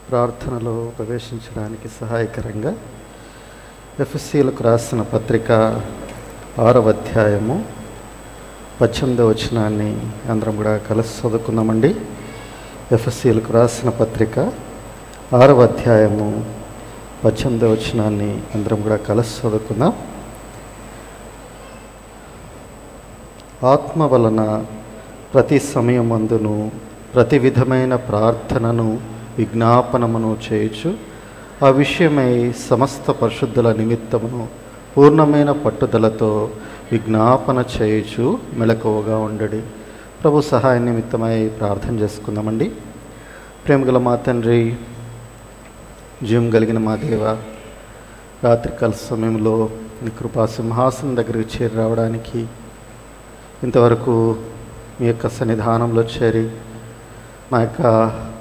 ప్రార్థనలో ప్రవేశించడానికి సహాయకరంగా ఎఫెసీయులకు రాసిన పత్రిక 6వ అధ్యాయము 18వ వచనాన్ని అందరం కూడా కలిసి చదువుకుందామండి. ఎఫెసీయులకు రాసిన పత్రిక 6వ అధ్యాయము 18వ వచనాన్ని అందరం కూడా కలిసి చదువుకుందాం. ఆత్మ వలన ప్రతి సమయమందును ప్రతి విధమైన ప్రార్థనను విజ్ఞాపనమును చేయుచు ఆ విషయమై సమస్త పరిశుద్ధుల నిమిత్తమును పూర్ణమైన పట్టుదలతో విజ్ఞాపన చేయుచు మెలకువగా ఉండడి. ప్రభు సహాయ నిమిత్తమై ప్రార్థన చేసుకుందామండి. ప్రేమగల మా తండ్రి, జీవం కలిగిన మా దేవ, రాత్రికాల సమయంలో నీ కృపా సింహాసనం దగ్గరికి చేరి రావడానికి, ఇంతవరకు మీ యొక్క సన్నిధానంలో చేరి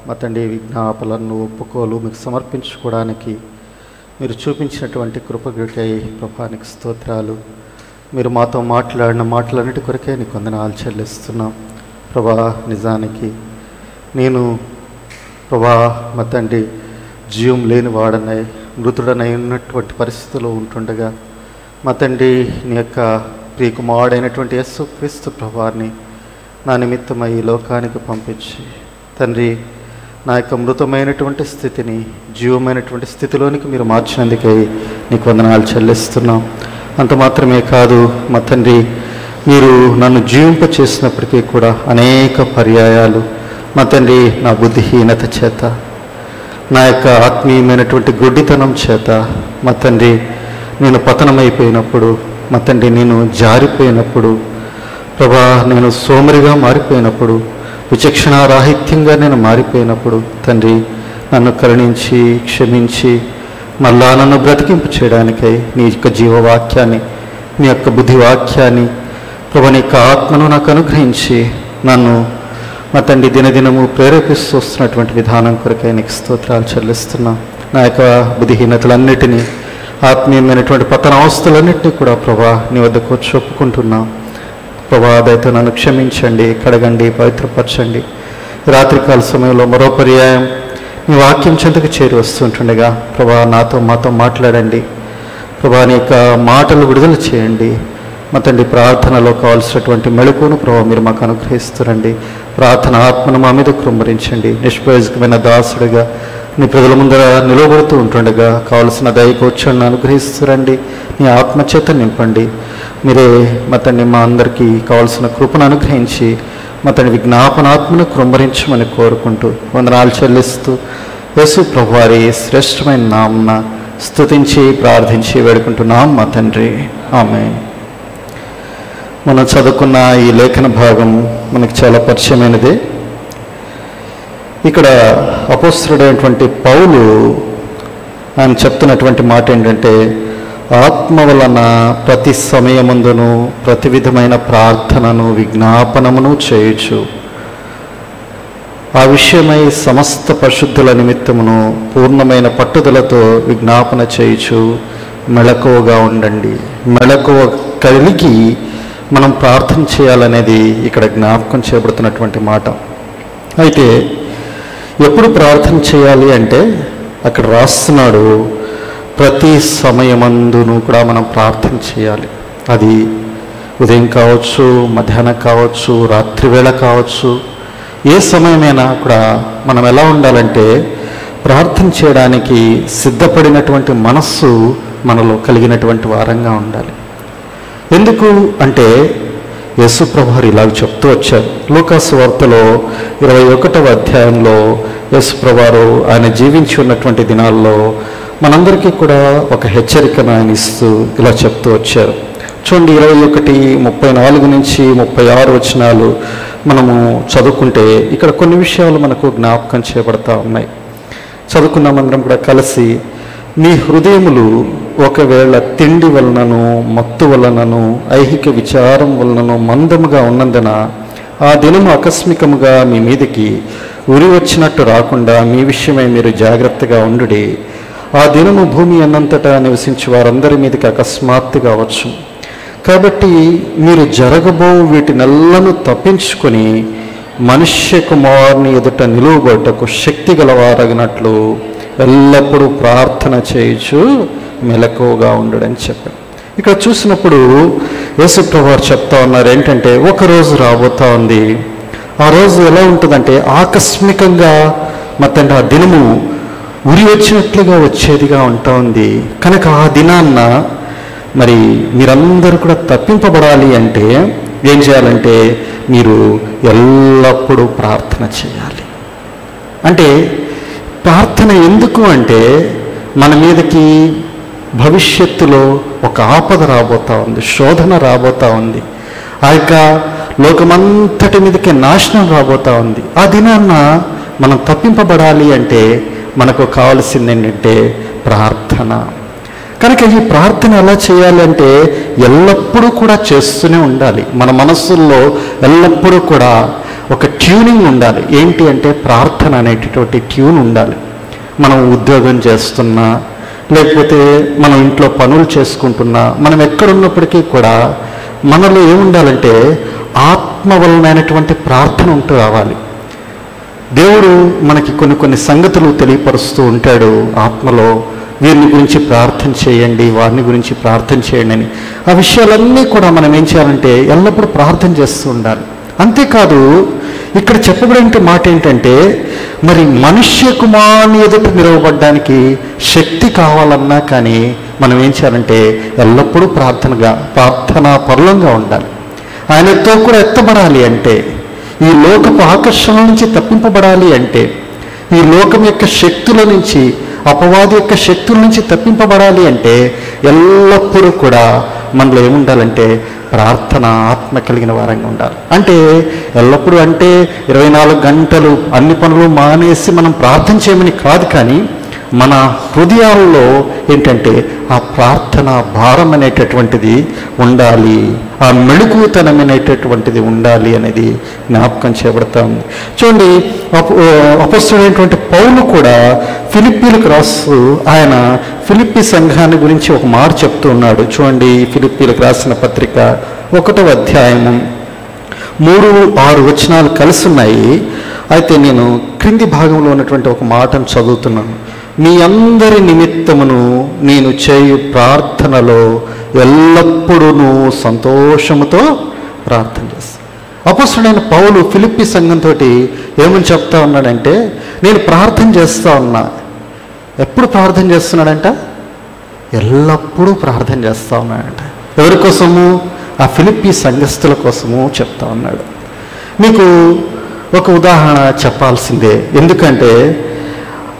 మా తండ్రి విజ్ఞాపనలను ఒప్పుకోలు మీకు సమర్పించుకోవడానికి మీరు చూపించినటువంటి కృపకై ప్రభానికి స్తోత్రాలు. మీరు మాతో మాట్లాడిన మాటలన్నిటి కొరకే నీకు వందనాలు చెల్లిస్తున్నాం ప్రభా. నిజానికి నేను ప్రభా మా తండ్రి జీవం లేని వాడనై మృతుడనై ఉన్నటువంటి పరిస్థితిలో ఉంటుండగా మా తండ్రి నీ యొక్క ప్రియకుమారుడైనటువంటి యేసుక్రీస్తు ప్రభువారిని నా నిమిత్తమై ఈ లోకానికి పంపించి తండ్రి నా యొక్క మృతమైనటువంటి స్థితిని జీవమైనటువంటి స్థితిలోనికి మీరు మార్చినందుకై నీకు వందనాలు చెల్లిస్తున్నాం. అంత మాత్రమే కాదు మా తండ్రి, మీరు నన్ను జీవింప చేసినప్పటికీ కూడా అనేక పర్యాయాలు మా తండ్రి నా బుద్ధిహీనత చేత, నా యొక్క ఆత్మీయమైనటువంటి గుడ్డితనం చేత మా తండ్రి నేను పతనమైపోయినప్పుడు, మా తండ్రి నేను జారిపోయినప్పుడు, ప్రభా నేను సోమరిగా మారిపోయినప్పుడు, విచక్షణారాహిత్యంగా నేను మారిపోయినప్పుడు తండ్రి నన్ను కరుణించి క్షమించి మళ్ళా నన్ను బ్రతికింపు చేయడానికై నీ యొక్క జీవవాక్యాన్ని, నీ యొక్క బుద్ధివాక్యాన్ని ప్రభు నీ యొక్క ఆత్మను నాకు అనుగ్రహించి నన్ను మా తండ్రి దినదినము ప్రేరేపిస్తూ వస్తున్నటువంటి విధానం కొరకై నీకు స్తోత్రాలు చెల్లిస్తున్నాం. నా యొక్క బుద్ధిహీనతలన్నిటినీ, ఆత్మీయమైనటువంటి పతన అవస్థలన్నింటినీ కూడా ప్రభా నీ వద్దకు వచ్చి ఒప్పుకుంటున్నాం. ప్రభా దయతో నన్ను క్షమించండి, కడగండి, పవిత్రపరచండి. రాత్రికాల సమయంలో మరో పర్యాయం నీ వాక్యం చెంతకు చేరి వస్తుంటుండగా ప్రభా మాతో మాట్లాడండి. ప్రభా నీ యొక్క మాటలు విడుదల చేయండి. మా తండ్రి ప్రార్థనలో కావాల్సినటువంటి మెళకువను ప్రభా మీరు మాకు అనుగ్రహిస్తురండి. ప్రార్థన ఆత్మను మా మీద కృమ్మరించండి. నిష్ప్రయోజకమైన దాసుడిగా నీ ప్రజల ముందర నిలబడుతూ ఉంటుండగా కావలసిన దైవోచ్చరణను అనుగ్రహిస్తురండి. నీ ఆత్మచేత నింపండి. మీరే మా తండ్రి మా అందరికీ కావాల్సిన కృపను అనుగ్రహించి మా తండ్రి విజ్ఞాపనాత్మను కృమ్మరించమని కోరుకుంటూ వందనాలు చెల్లిస్తూ యేసు ప్రభువారి శ్రేష్టమైన నామమున స్తుతించి ప్రార్థించి వేడుకుంటున్నాం మా తండ్రి, ఆమేన్. మనం చదువుకున్న ఈ లేఖన భాగం మనకు చాలా పరిచయమైనదే. ఇక్కడ అపోస్తలుడైనటువంటి పౌలు ఆయన చెప్తున్నటువంటి మాట ఏంటంటే, ఆత్మ వలన ప్రతి సమయమందును ప్రతి విధమైన ప్రార్థనను విజ్ఞాపనమును చేయుచు ఆ విషయమై సమస్త పరిశుద్ధుల నిమిత్తమును పూర్ణమైన పట్టుదలతో విజ్ఞాపన చేయుచు మెళకువగా ఉండండి. మెళకువ కలిగి మనం ప్రార్థన చేయాలనేది ఇక్కడ జ్ఞాపకం చేయబడుతున్నటువంటి మాట. అయితే ఎప్పుడు ప్రార్థన చేయాలి అంటే అక్కడ రాస్తున్నాడు, ప్రతి సమయమందును కూడా మనం ప్రార్థన చేయాలి. అది ఉదయం కావచ్చు, మధ్యాహ్నం కావచ్చు, రాత్రి వేళ కావచ్చు, ఏ సమయమైనా కూడా మనం ఎలా ఉండాలంటే ప్రార్థన చేయడానికి సిద్ధపడినటువంటి మనస్సు మనలో కలిగినటువంటి వారంగా ఉండాలి. ఎందుకు అంటే యేసు ప్రభువారు ఇలాగ చెప్తూ వచ్చారు. లూకాసు వార్తలో 21వ అధ్యాయంలో యేసు ప్రభువారు ఆయన జీవించి ఉన్నటువంటి దినాల్లో మనందరికీ కూడా ఒక హెచ్చరికను ఆయన ఇస్తూ ఇలా చెప్తూ వచ్చారు. చూడండి, 21:34 నుంచి 36 వచనాలు మనము చదువుకుంటే ఇక్కడ కొన్ని విషయాలు మనకు జ్ఞాపకం చేయబడతా ఉన్నాయి. చదువుకున్నామందరం కూడా కలిసి. మీ హృదయములు ఒకవేళ తిండి వలనను, మత్తు వలనను, ఐహిక విచారం వలనను మందముగా ఉన్నందున ఆ దినము ఆకస్మికముగా మీ మీదికి ఉరి వచ్చినట్టు రాకుండా మీ విషయమై మీరు జాగ్రత్తగా ఉండుడి. ఆ దినము భూమి అన్నంతటా నివసించి వారందరి మీదకి అకస్మాత్తుగా వచ్చు. కాబట్టి మీరు జరగబో వీటినెల్లను తప్పించుకొని మనుష్య కుమారుని ఎదుట నిలువబడుటకు శక్తి గలవారగినట్లు ఎల్లప్పుడూ ప్రార్థన చేయొచ్చు మెలకువగా ఉండడని చెప్పారు. ఇక్కడ చూసినప్పుడు యేసుప్రభువు వారు చెప్తా ఉన్నారు ఏంటంటే, ఒకరోజు రాబోతా ఉంది. ఆ రోజు ఎలా ఉంటుందంటే ఆకస్మికంగా ఆ దినము ఉరి వచ్చినట్లుగా వచ్చేదిగా ఉంటా ఉంది. కనుక ఆ దినాన్న మరి మీరందరూ కూడా తప్పింపబడాలి అంటే ఏం చేయాలంటే మీరు ఎల్లప్పుడూ ప్రార్థన చేయాలి. అంటే ప్రార్థన ఎందుకు అంటే మన మీదకి భవిష్యత్తులో ఒక ఆపద రాబోతా ఉంది, శోధన రాబోతా ఉంది, ఆ యొక్క లోకమంతటి మీదకి నాశనం రాబోతా ఉంది. ఆ దినాన్న మనం తప్పింపబడాలి అంటే మనకు కావాల్సింది ఏంటంటే ప్రార్థన. కనుక ఈ ప్రార్థన ఎలా చేయాలి అంటే ఎల్లప్పుడూ కూడా చేస్తూనే ఉండాలి. మన మనస్సుల్లో ఎల్లప్పుడూ కూడా ఒక ట్యూనింగ్ ఉండాలి. ఏంటి అంటే ప్రార్థన అనేటటువంటి ట్యూన్ ఉండాలి. మనం ఉద్యోగం చేస్తున్నా, లేకపోతే మనం ఇంట్లో పనులు చేసుకుంటున్నా, మనం ఎక్కడున్నప్పటికీ కూడా మనలో ఏముండాలంటే ఆత్మవలమైనటువంటి ప్రార్థన ఉంటూ రావాలి. దేవుడు మనకి కొన్ని సంగతులు తెలియపరుస్తూ ఉంటాడు ఆత్మలో. వీరిని గురించి ప్రార్థన చేయండి, వారిని గురించి ప్రార్థన చేయండి అని. ఆ విషయాలన్నీ కూడా మనం ఏం చేయాలంటే ఎల్లప్పుడూ ప్రార్థన చేస్తూ ఉండాలి. అంతేకాదు ఇక్కడ చెప్పబడిన మాట ఏంటంటే, మరి మనుష్య కుమారుని ఎదుట నిలవబడ్డానికి శక్తి కావాలన్నా కానీ మనం ఏం చేయాలంటే ఎల్లప్పుడూ ప్రార్థనా పరులంగా ఉండాలి. ఆయనతో కూడా ఎత్తబడాలి అంటే, ఈ లోకపు ఆకర్షణ నుంచి తప్పింపబడాలి అంటే, ఈ లోకం యొక్క శక్తుల నుంచి, అపవాది యొక్క శక్తుల నుంచి తప్పింపబడాలి అంటే ఎల్లప్పుడూ కూడా మనలో ఏముండాలంటే ప్రార్థన ఆత్మ కలిగిన వారంగా ఉండాలి. అంటే ఎల్లప్పుడూ అంటే 24 గంటలు అన్ని పనులు మానేసి మనం ప్రార్థన చేయమని కాదు, కానీ మన హృదయాల్లో ఏంటంటే ఆ ప్రార్థన భారం అనేటటువంటిది ఉండాలి, ఆ మెళుకుతనం అనేటటువంటిది ఉండాలి అనేది జ్ఞాపకం చేయబడతాం. చూడండి, అపొస్తలుడైనటువంటి పౌలు కూడా ఫిలిప్పీలకు రాస్తూ ఆయన ఫిలిప్పీ సంఘాన్ని గురించి ఒక మాట చెప్తూ ఉన్నాడు. చూడండి, ఫిలిప్పీలకు రాసిన పత్రిక 1వ అధ్యాయము 3-6 వచనాలు కలిసి ఉన్నాయి. అయితే నేను క్రింది భాగంలో ఉన్నటువంటి ఒక మాటను చదువుతున్నాను. మీ అందరి నిమిత్తమును నేను చేయు ప్రార్థనలో ఎల్లప్పుడూ సంతోషముతో ప్రార్థన చేస్తాను. అపొస్తలుడైన పౌలు ఫిలిప్పీ సంఘంతో ఏమని చెప్తా ఉన్నాడంటే, నేను ప్రార్థన చేస్తూ ఉన్నా. ఎప్పుడు ప్రార్థన చేస్తున్నాడంట? ఎల్లప్పుడూ ప్రార్థన చేస్తూ ఉన్నాడంట. ఎవరి కోసము? ఆ ఫిలిప్పీ సంఘస్థుల కోసము చెప్తా ఉన్నాడు. మీకు ఒక ఉదాహరణ చెప్పాల్సిందే. ఎందుకంటే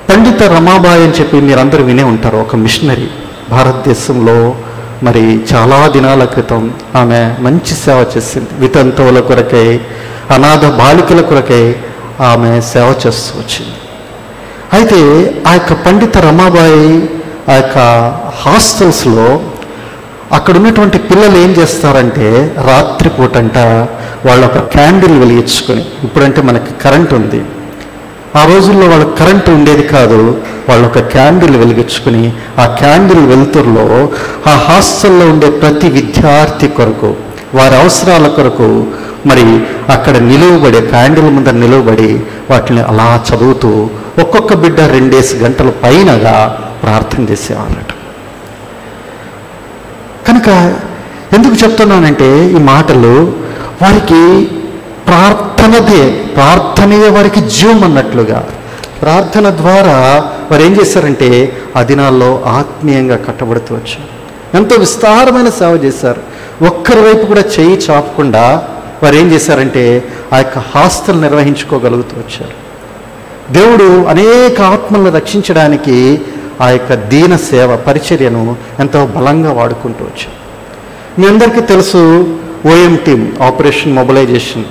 పండిత రమాబాయి అని చెప్పి మీరందరూ వినే ఉంటారు. ఒక మిషనరీ భారతదేశంలో మరి చాలా దినాల క్రితం ఆమె మంచి సేవ చేసింది. వితంతువుల కొరకై, అనాథ బాలికల కొరకై ఆమె సేవ చేస్తూ వచ్చింది. అయితే ఆ యొక్క పండిత రమాబాయి ఆ యొక్క హాస్టల్స్లో అక్కడ ఉన్నటువంటి పిల్లలు ఏం చేస్తారంటే రాత్రిపూటంట వాళ్ళు ఒక క్యాండిల్ వెలిగించుకొని, ఇప్పుడంటే మనకి కరెంట్ ఉంది, ఆ రోజుల్లో వాళ్ళకి కరెంటు ఉండేది కాదు, వాళ్ళు ఒక క్యాండిల్ వెలిగించుకుని ఆ క్యాండిల్ వెలుతురులో ఆ హాస్టల్లో ఉండే ప్రతి విద్యార్థి కొరకు, వారి అవసరాల కొరకు మరి అక్కడ నిలువబడి, క్యాండిల్ ముందర నిలువబడి వాటిని అలా చదువుతూ ఒక్కొక్క బిడ్డ 2 గంటల పైనగా ప్రార్థన చేసేవాళ్ళట. కనుక ఎందుకు చెప్తున్నానంటే ఈ మాటలు, వారికి ప్రార్థనే వారికి జీవం అన్నట్లుగా, ప్రార్థన ద్వారా వారు ఏం చేశారంటే ఆ దినాల్లో ఆత్మీయంగా కట్టబడుతూ వచ్చారు. ఎంతో విస్తారమైన సేవ చేశారు. ఒక్కరి వైపు కూడా చేయి చాపకుండా వారు ఏం చేశారంటే ఆ యొక్క హాస్టల్ నిర్వహించుకోగలుగుతూ వచ్చారు. దేవుడు అనేక ఆత్మలను రక్షించడానికి ఆ యొక్క దీన సేవ పరిచర్యను ఎంతో బలంగా వాడుకుంటూ వచ్చారు. మీ అందరికీ తెలుసు ఓఎం టీమ్, ఆపరేషన్ మొబిలైజేషన్.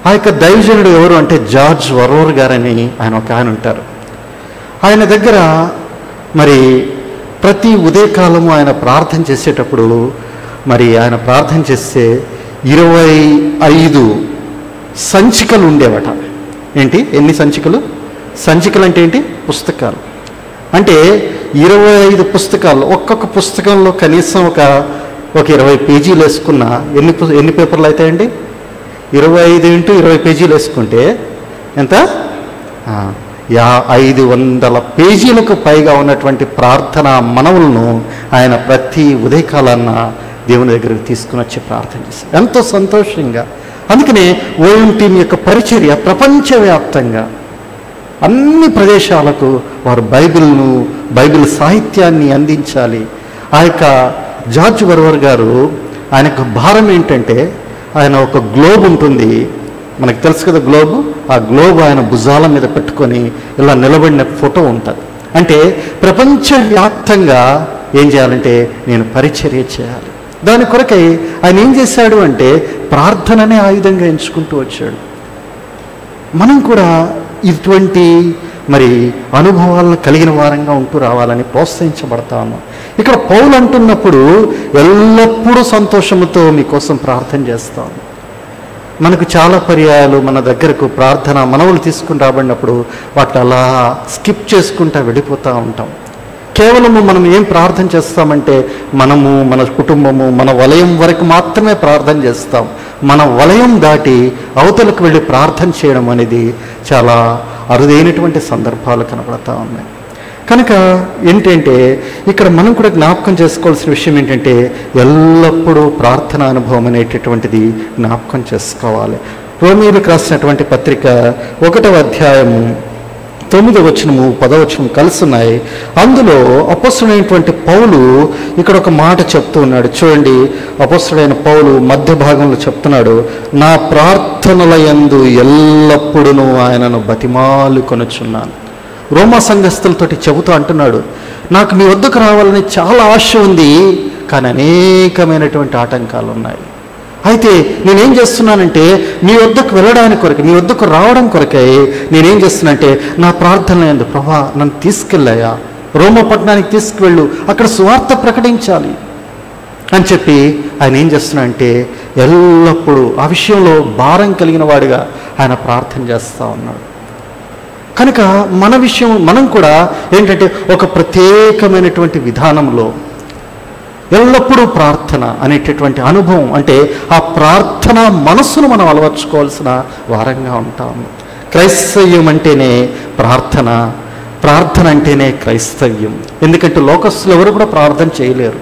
ఆ యొక్క దైవజనుడు ఎవరు అంటే జార్జ్ వరోర్ గారని ఆయన ఉంటారు. ఆయన దగ్గర మరి ప్రతి ఉదయకాలము ఆయన ప్రార్థన చేసేటప్పుడు మరి ఆయన ప్రార్థన చేస్తే 25 సంచికలు ఉండేవట. ఏంటి? ఎన్ని సంచికలు? సంచికలు అంటే ఏంటి? పుస్తకాలు. అంటే 25 పుస్తకాలు. ఒక్కొక్క పుస్తకంలో కనీసం ఒక 20 పేజీలు వేసుకున్న ఎన్ని పేపర్లు అవుతాయండి? 25 x 20 పేజీలు వేసుకుంటే ఎంత? 500 పేజీలకు పైగా ఉన్నటువంటి ప్రార్థన మనవులను ఆయన ప్రతి ఉదయకాలాన్న దేవుని దగ్గరికి తీసుకుని వచ్చి ప్రార్థన చేశారు. ఎంతో సంతోషంగా. అందుకనే ఓఎం టీం యొక్క పరిచర్య ప్రపంచవ్యాప్తంగా అన్ని ప్రదేశాలకు వారు బైబిల్ సాహిత్యాన్ని అందించాలి. ఆ యొక్క జార్జ్ వర్వర్ గారు ఆయన యొక్క భారం ఏంటంటే, ఆయన ఒక గ్లోబ్ ఉంటుంది, మనకు తెలుసు కదా గ్లోబ్, ఆ గ్లోబ్ ఆయన భుజాల మీద పెట్టుకొని ఇలా నిలబడిన ఫోటో ఉంటుంది. అంటే ప్రపంచవ్యాప్తంగా ఏం చేయాలంటే నేను పరిచర్య చేయాలి. దాని కొరకై ఆయన ఏం చేశాడు అంటే ప్రార్థననే ఆయుధంగా ఎంచుకుంటూ వచ్చాడు. మనం కూడా ఇటువంటి అనుభవాలను కలిగిన వారంగా ఉంటూ రావాలని ప్రోత్సహించబడతాము. ఇక్కడ పౌలు అంటున్నప్పుడు ఎల్లప్పుడూ సంతోషంతో మీకోసం ప్రార్థన చేస్తాము. మనకు చాలా పర్యాయాలు మన దగ్గరకు ప్రార్థన మనవులు తీసుకుని రాబడినప్పుడు వాటిని అలా స్కిప్ చేసుకుంటూ వెళ్ళిపోతూ ఉంటాం. కేవలము మనం ఏం ప్రార్థన చేస్తామంటే మనము, మన కుటుంబము, మన వలయం వరకు మాత్రమే ప్రార్థన చేస్తాం. మన వలయం దాటి అవతలకు వెళ్ళి ప్రార్థన చేయడం అనేది చాలా అరుదైనటువంటి సందర్భాలు కనబడతా ఉన్నాయి. కనుక ఏంటంటే ఇక్కడ మనం కూడా జ్ఞాపకం చేసుకోవాల్సిన విషయం ఏంటంటే ఎల్లప్పుడూ ప్రార్థనా అనుభవం అనేటటువంటిది జ్ఞాపకం చేసుకోవాలి. రోమీయులకు రాసినటువంటి పత్రిక 1వ అధ్యాయము 9వ వచనము 10వ వచనం కలిసి ఉన్నాయి. అందులో అపొస్తలుడైనటువంటి పౌలు ఇక్కడ ఒక మాట చెప్తూ ఉన్నాడు. చూడండి, అపొస్తలుడైన పౌలు మధ్య భాగంలో చెప్తున్నాడు, నా ప్రార్థనల యందు ఎల్లప్పుడూ ఆయనను బతిమాలు కొనుచున్నాను. రోమా సంఘస్థులతోటి చెబుతూ అంటున్నాడు, నాకు మీ వద్దకు రావాలని చాలా ఆశ ఉంది, కానీ అనేకమైనటువంటి ఆటంకాలు ఉన్నాయి. అయితే నేనేం చేస్తున్నానంటే మీ వద్దకు వెళ్ళడానికి కొరకే, మీ వద్దకు రావడం కొరకే నేనేం చేస్తున్నానంటే నా ప్రార్థనలు యందు ప్రభా నన్ను తీసుకెళ్ళాయా, రోమా పట్టణానికి తీసుకువెళ్ళు, అక్కడ సువార్త ప్రకటించాలి అని చెప్పి ఆయన ఏం చేస్తున్నాడంటే ఎల్లప్పుడూ ఆ విషయంలో భారం కలిగిన వాడిగా ఆయన ప్రార్థన చేస్తూ ఉన్నాడు. కనుక మన విషయం మనం కూడా ఏంటంటే ఒక ప్రత్యేకమైనటువంటి విధానంలో ఎల్లప్పుడూ ప్రార్థన అనేటటువంటి అనుభవం, అంటే ఆ ప్రార్థన మనస్సును మనం అలవర్చుకోవాల్సిన వారంగా ఉంటాము. క్రైస్తవ్యం అంటేనే ప్రార్థన, ప్రార్థన అంటేనే క్రైస్తవ్యం. ఎందుకంటే లోకస్తులు ఎవరు కూడా ప్రార్థన చేయలేరు.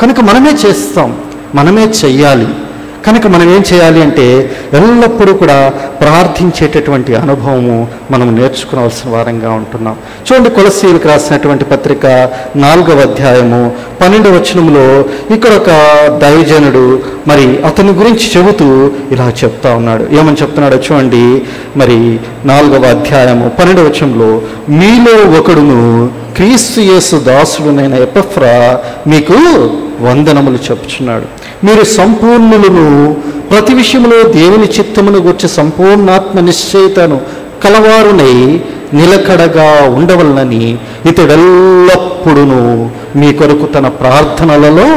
కనుక మనమే చేస్తాం, మనమే చెయ్యాలి. కనుక మనం ఏం చేయాలి అంటే ఎల్లప్పుడూ కూడా ప్రార్థించేటటువంటి అనుభవము మనం నేర్చుకోవాల్సిన వారంగా ఉంటున్నాం. చూడండి, కొలస్సీయులకు రాసినటువంటి పత్రిక 4వ అధ్యాయము 12వ వచనంలో ఇక్కడ ఒక దైవజనుడు అతని గురించి చెబుతూ ఇలా చెప్తా ఉన్నాడు. ఏమని చెప్తున్నాడో చూడండి. 4వ అధ్యాయము 12వ వచనంలో, మీలో ఒకడును క్రీస్తు యేసు దాసుడునైన ఎపఫ్రా మీకు వందనములు చెప్పుచున్నాడు. మీరు సంపూర్ణులను, ప్రతి విషయంలో దేవుని చిత్తమును గూర్చి సంపూర్ణాత్మ నిశ్చయితను కలవారునై నిలకడగా ఉండవలనని ఇతడెల్లప్పుడూ మీ కొరకు తన ప్రార్థనలలో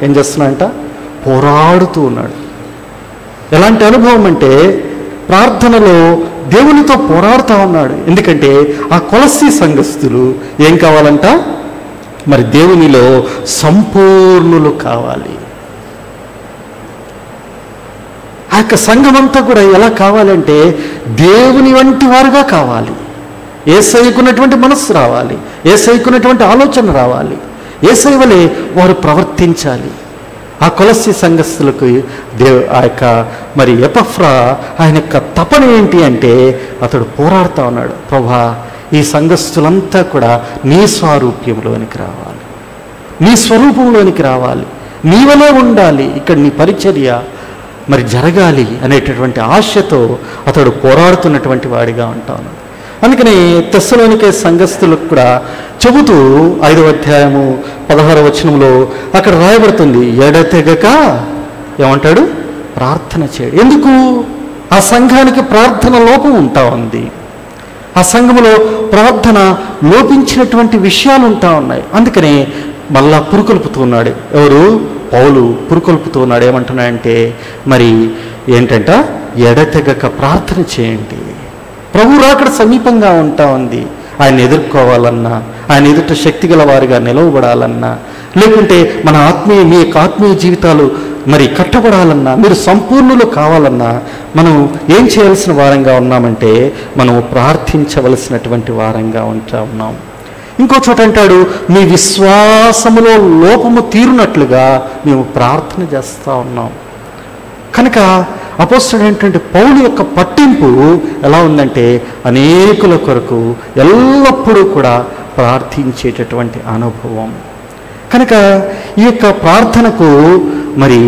ఏం చేస్తున్నాడంట, పోరాడుతూ ఉన్నాడు. ఎలాంటి అనుభవం అంటే ప్రార్థనలో దేవునితో పోరాడుతూ ఉన్నాడు. ఎందుకంటే ఆ కొలస్సీ సంఘస్థులు ఏం కావాలంట, దేవునిలో సంపూర్ణులు కావాలి. ఆ యొక్క సంఘమంతా కూడా ఎలా కావాలంటే దేవుని వంటి వారుగా కావాలి. యేసయ్యకున్నటువంటి మనస్సు రావాలి, యేసయ్యకున్నటువంటి ఆలోచన రావాలి, యేసయ్య వలె వారు ప్రవర్తించాలి. ఆ కొలస్సీ సంఘస్థులకు ఆ యొక్క ఎపఫ్రా ఆయన యొక్క తపన ఏంటి అంటే అతడు పోరాడుతూ ఉన్నాడు, ప్రభా ఈ సంఘస్థులంతా కూడా నీ స్వారూప్యంలోనికి రావాలి, నీ స్వరూపంలోనికి రావాలి, నీ వలే ఉండాలి, ఇక్కడ నీ పరిచర్య జరగాలి అనేటటువంటి ఆశతో అతడు పోరాడుతున్నటువంటి వాడిగా ఉంటాను. అందుకని తెస్సలోనికే సంఘస్థులకు కూడా చెబుతూ 5వ అధ్యాయము 16వ వచనంలో అక్కడ రాయబడుతుంది, ఎడతెగక ఏమంటాడు, ప్రార్థన చేయడు. ఎందుకు? ఆ సంఘానికి ప్రార్థన లోపం ఉంటా ఉంది. ఆ సంఘములో ప్రార్థన లోపించినటువంటి విషయాలు ఉంటా ఉన్నాయి. అందుకనే మళ్ళా పురుకొల్పుతూ ఉన్నాడు. ఎవరు? పౌలు పురుకొల్పుతూ ఉన్నాడు. ఏమంటున్నాడంటే ఏంటంట, ఎడతెగక ప్రార్థన చేయండి. ప్రభు రాకడ సమీపంగా ఉంటా ఉంది. ఆయన ఎదుర్కోవాలన్నా, ఆయన ఎదుట శక్తి గల వారిగా నిలవబడాలన్నా, లేకుంటే మీ యొక్క ఆత్మీయ జీవితాలు మరి కట్టబడాలన్నా, మీరు సంపూర్ణులు కావాలన్నా మనం ఏం చేయాల్సిన వారంగా ఉన్నామంటే మనం ప్రార్థించవలసినటువంటి వారంగా ఉన్నాం. ఇంకో చోట అంటాడు, మీ విశ్వాసములో లోపము తీరునట్లుగా మేము ప్రార్థన చేస్తూ ఉన్నాం. కనుక అపోస్తలుడైనటువంటి పౌలు యొక్క పట్టింపు ఎలా ఉందంటే అనేకుల కొరకు ఎల్లప్పుడూ కూడా ప్రార్థించేటటువంటి అనుభవం. కనుక ఈ యొక్క ప్రార్థనకు మరి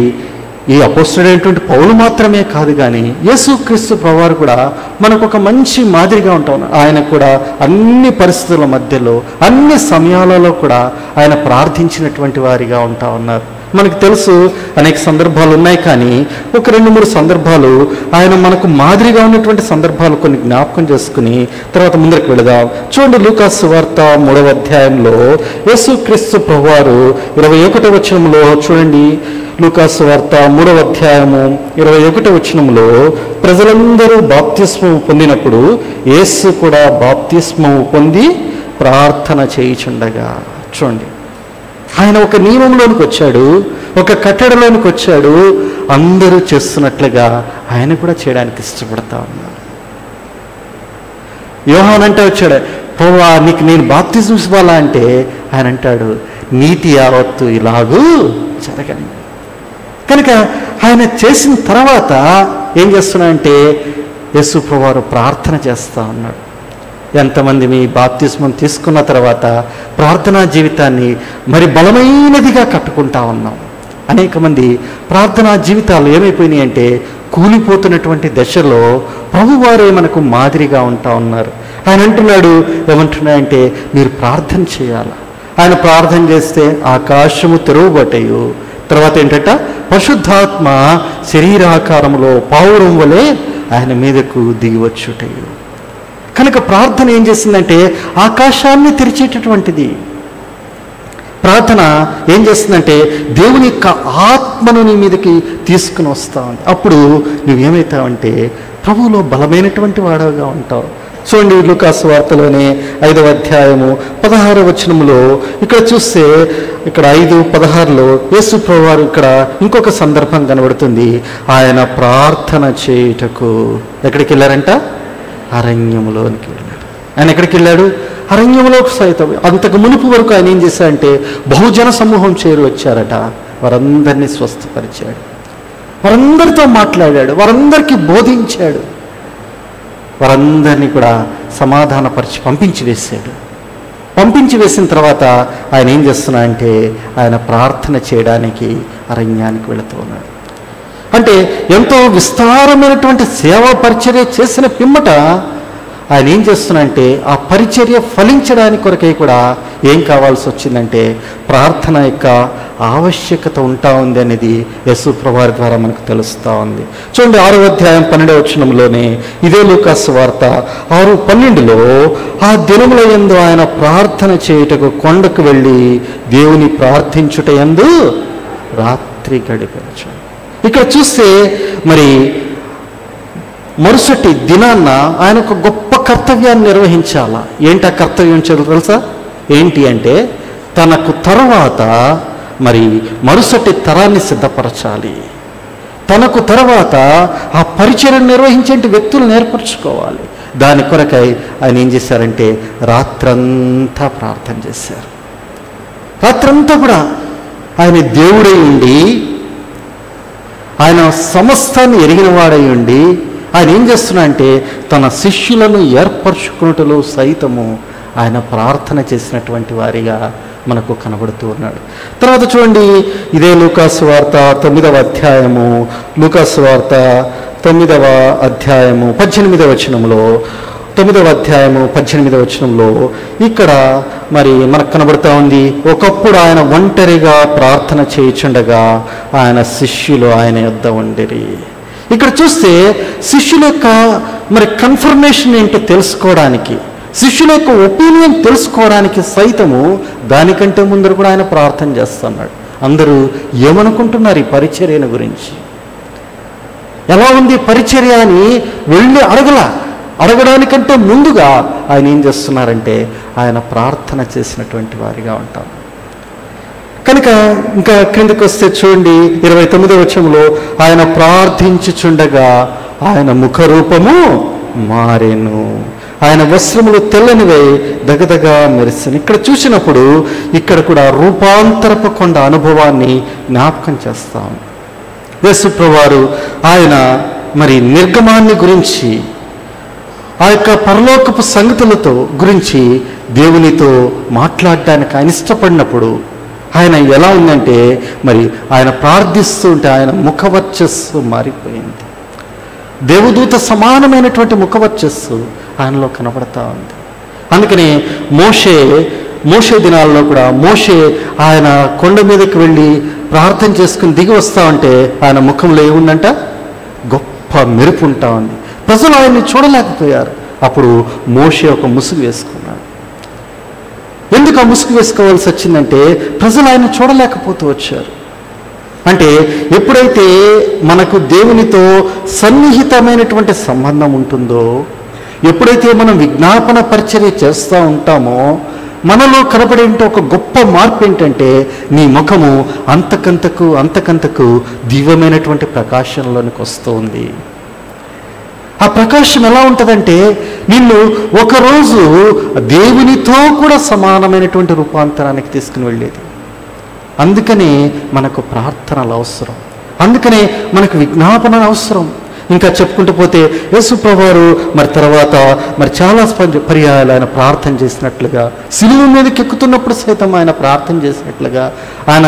ఈ అపోస్తలుడైనటువంటి పౌలు మాత్రమే కాదు, కానీ యేసుక్రీస్తు ప్రభువారు కూడా మనకు ఒక మంచి మాదిరిగా ఉంటాం. ఆయన కూడా అన్ని పరిస్థితుల మధ్యలో, అన్ని సమయాలలో కూడా ఆయన ప్రార్థించినటువంటి వారిగా ఉంటా ఉన్నారు. మనకు తెలుసు అనేక సందర్భాలు ఉన్నాయి, కానీ ఒక 2-3 సందర్భాలు ఆయన మనకు మాదిరిగా ఉన్నటువంటి సందర్భాలు కొన్ని జ్ఞాపకం చేసుకుని తర్వాత ముందరికి వెళదాం. చూడండి, లూకాసు సువార్త 3వ అధ్యాయంలో యేసుక్రీస్తు ప్రభువారు 21వ వచనంలో చూడండి. లూకాసు సువార్త 3వ అధ్యాయము 21వ వచనంలో ప్రజలందరూ బాప్తిస్మము పొందినప్పుడు యేసు కూడా బాప్తిస్మము పొంది ప్రార్థన చేయుచుండగా. చూడండి, ఆయన ఒక నియమంలోనికి వచ్చాడు, ఒక కట్టడలోనికి వచ్చాడు. అందరూ చేస్తున్నట్లుగా ఆయన కూడా చేయడానికి ఇష్టపడతా ఉన్నాడు. యోహాను అంటే వచ్చాడు, ప్రభువా నీకు నేను బాప్తిజం ఇవ్వాలా అంటే ఆయన అంటాడు, నీతి యావత్తు ఇలాగూ జరగని. కనుక ఆయన చేసిన తర్వాత ఏం చేస్తున్నాడంటే యేసు ప్రభువారు ప్రార్థన చేస్తూ ఉన్నాడు. ఎంతమంది మీ బాప్తిస్మం తీసుకున్న తర్వాత ప్రార్థనా జీవితాన్ని మరి బలమైనదిగా కట్టుకుంటా ఉన్నాం. అనేక మంది ప్రార్థనా జీవితాలు ఏమైపోయినాయి అంటే కూలిపోతున్నటువంటి దశలో ప్రభువారే మనకు మాదిరిగా ఉంటా ఉన్నారు. ఆయన అంటున్నాడు, ఏమంటున్నాడంటే మీరు ప్రార్థన చేయాలి. ఆయన ప్రార్థన చేస్తే ఆకాశము తెరవబట్టయు, తర్వాత ఏంటంట పరిశుద్ధాత్మ శరీరాకారంలో పావురం వలె ఆయన మీదకు దిగివచ్చుటయు. కనుక ప్రార్థన ఏం చేసిందంటే ఆకాశాన్ని తెరిచేటటువంటిది. ప్రార్థన ఏం చేస్తుందంటే దేవుని యొక్క ఆత్మను నీ మీదకి తీసుకుని వస్తా ఉంది. అప్పుడు నువ్వేమవుతావంటే ప్రభువులో బలమైనటువంటి వాడవుగా ఉంటావు. చూడండి, లూకాసు వార్తలోనే 5వ అధ్యాయము 16వ వచనంలో ఇక్కడ చూస్తే ఇక్కడ 5:16లో యేసు ప్రభువారు ఇక్కడ ఇంకొక సందర్భం కనబడుతుంది. ఆయన ప్రార్థన చేయుటకు ఎక్కడికి వెళ్ళారంట? అరణ్యములోనికి వెళ్ళాడు. ఆయన ఎక్కడికి వెళ్ళాడు? అరణ్యములోకి సైతం. అంతకు మునుపు వరకు ఆయన ఏం చేశాడంటే బహుజన సమూహం చేరి వచ్చారట. వారందరినీ స్వస్థపరిచాడు, వారందరితో మాట్లాడాడు, వారందరికీ బోధించాడు, వారందరినీ కూడా సమాధానపరిచి పంపించి వేశాడు. పంపించి వేసిన తర్వాత ఆయన ఏం చేస్తున్నాడంటే ఆయన ప్రార్థన చేయడానికి అరణ్యానికి వెళుతూ ఉన్నాడు. అంటే ఎంతో విస్తారమైనటువంటి సేవా పరిచర్య చేసిన పిమ్మట ఆయన ఏం చేస్తున్నాడంటే ఆ పరిచర్య ఫలించడానికి కొరకై కూడా ఏం కావాల్సి వచ్చిందంటే ప్రార్థన యొక్క ఆవశ్యకత ఉంటా ఉంది అనేది యేసు ప్రభువారి ద్వారా మనకు తెలుస్తూ ఉంది. చూడండి, 6వ అధ్యాయం 12వ వచనంలోనే ఇదే లూకాసు వార్త 6:12లో ఆ దినముల యందు ఆయన ప్రార్థన చేయుటకు కొండకు వెళ్ళి దేవుని ప్రార్థించుట యందు రాత్రి గడిపవచ్చు. ఇక్కడ చూస్తే మరి మరుసటి దినాన్న ఆయన ఒక గొప్ప కర్తవ్యాన్ని నిర్వహించాలా. ఏంటి ఆ కర్తవ్యం తెలుసా? ఏంటి అంటే తనకు తర్వాత మరి మరుసటి తరాన్ని సిద్ధపరచాలి. తనకు తర్వాత ఆ పరిచర్యను నిర్వహించే వ్యక్తులను ఏర్పరచుకోవాలి. దాని కొరకై ఆయన ఏం చేశారంటే రాత్రంతా ప్రార్థన చేశారు. రాత్రంతా కూడా ఆయన దేవుడై ఉండి, ఆయన సమస్తాన్ని ఎరిగిన వాడై ఉండి ఆయన ఏం చేస్తున్నా అంటే తన శిష్యులను ఏర్పరచుకున్నట్లు సైతము ఆయన ప్రార్థన చేసినటువంటి వారిగా మనకు కనబడుతూ ఉన్నాడు. తర్వాత చూడండి, ఇదే లూకాసు వార్త 9వ అధ్యాయము, లూకాసు వార్త 9వ అధ్యాయము 18వ వచనంలో, 9వ అధ్యాయము 18వ వచనంలో ఇక్కడ మరి మనకు కనబడుతూ ఉంది. ఒకప్పుడు ఆయన ఒంటరిగా ప్రార్థన చేయుచుండగా ఆయన శిష్యులు ఆయన యొద్ద ఉండిరి. ఇక్కడ చూస్తే శిష్యుల యొక్క మరి కన్ఫర్మేషన్ ఏంటో తెలుసుకోవడానికి, శిష్యుల యొక్క ఒపీనియన్ తెలుసుకోవడానికి సైతము దానికంటే ముందర కూడా ఆయన ప్రార్థన చేస్తున్నాడు. అందరూ ఏమనుకుంటున్నారు ఈ పరిచర్యను గురించి, ఎలా ఉంది పరిచర్య అని వెళ్ళి అడగడానికంటే ముందుగా ఆయన ఏం చేస్తున్నారంటే ఆయన ప్రార్థన చేసినటువంటి వారిగా ఉంటాం. కనుక ఇంకా క్రిందకు వస్తే చూడండి 29వ వచనంలో ఆయన ప్రార్థించుచుండగా ఆయన ముఖరూపము మారెను, ఆయన వస్త్రములు తెల్లనివై దగదగా మెరిసెను. ఇక్కడ చూసినప్పుడు ఇక్కడ కూడా రూపాంతరపు కొండ అనుభవాన్ని జ్ఞాపకం చేస్తాం. యేసుప్రభువారు ఆయన మరి నిర్గమాన్ని గురించి, ఆ యొక్క పరలోకపు సంగతులతో గురించి దేవునితో మాట్లాడడానికి ఆయన ఇష్టపడినప్పుడు ఆయన ఎలా ఉందంటే, మరి ఆయన ప్రార్థిస్తూ ఉంటే ఆయన ముఖవర్చస్సు మారిపోయింది. దేవదూత సమానమైనటువంటి ముఖవర్చస్సు ఆయనలో కనబడతా ఉంది. అందుకని మోషే దినాల్లో కూడా మోషే ఆయన కొండ మీదకి వెళ్ళి ప్రార్థన చేసుకుని దిగి వస్తా ఉంటే ఆయన ముఖంలో ఏముందంట, గొప్ప మెరుపు ఉంటా ఉంది. ప్రజలు ఆయన్ని చూడలేకపోయారు. అప్పుడు మోషే ఒక ముసుగు వేసుకున్నాడు. ఎందుకు ఆ ముసుగు వేసుకోవాల్సి వచ్చిందంటే, ప్రజలు ఆయన చూడలేకపోతూ వచ్చారు. అంటే ఎప్పుడైతే మనకు దేవునితో సన్నిహితమైనటువంటి సంబంధం ఉంటుందో, ఎప్పుడైతే మనం విజ్ఞాపన పరిచర్య చేస్తూ ఉంటామో, మనలో కనబడే ఒక గొప్ప మార్పు ఏంటంటే, నీ ముఖము అంతకంతకు దివ్యమైనటువంటి ప్రకాశంలోనికి వస్తుంది. ఆ ప్రకాశం ఎలా ఉంటుందంటే, నిన్ను ఒకరోజు దేవునితో కూడా సమానమైనటువంటి రూపాంతరానికి తీసుకుని వెళ్ళేది. అందుకనే మనకు ప్రార్థనలు అవసరం, అందుకనే మనకు విజ్ఞాపనలు అవసరం. ఇంకా చెప్పుకుంటూ పోతే యేసుప్రభువారు మరి తర్వాత మరి చాలా పర్యాయాలు ఆయన ప్రార్థన చేసినట్లుగా, సిలువ మీదకి ఎక్కుతున్నప్పుడు సైతం ఆయన ప్రార్థన చేసినట్లుగా, ఆయన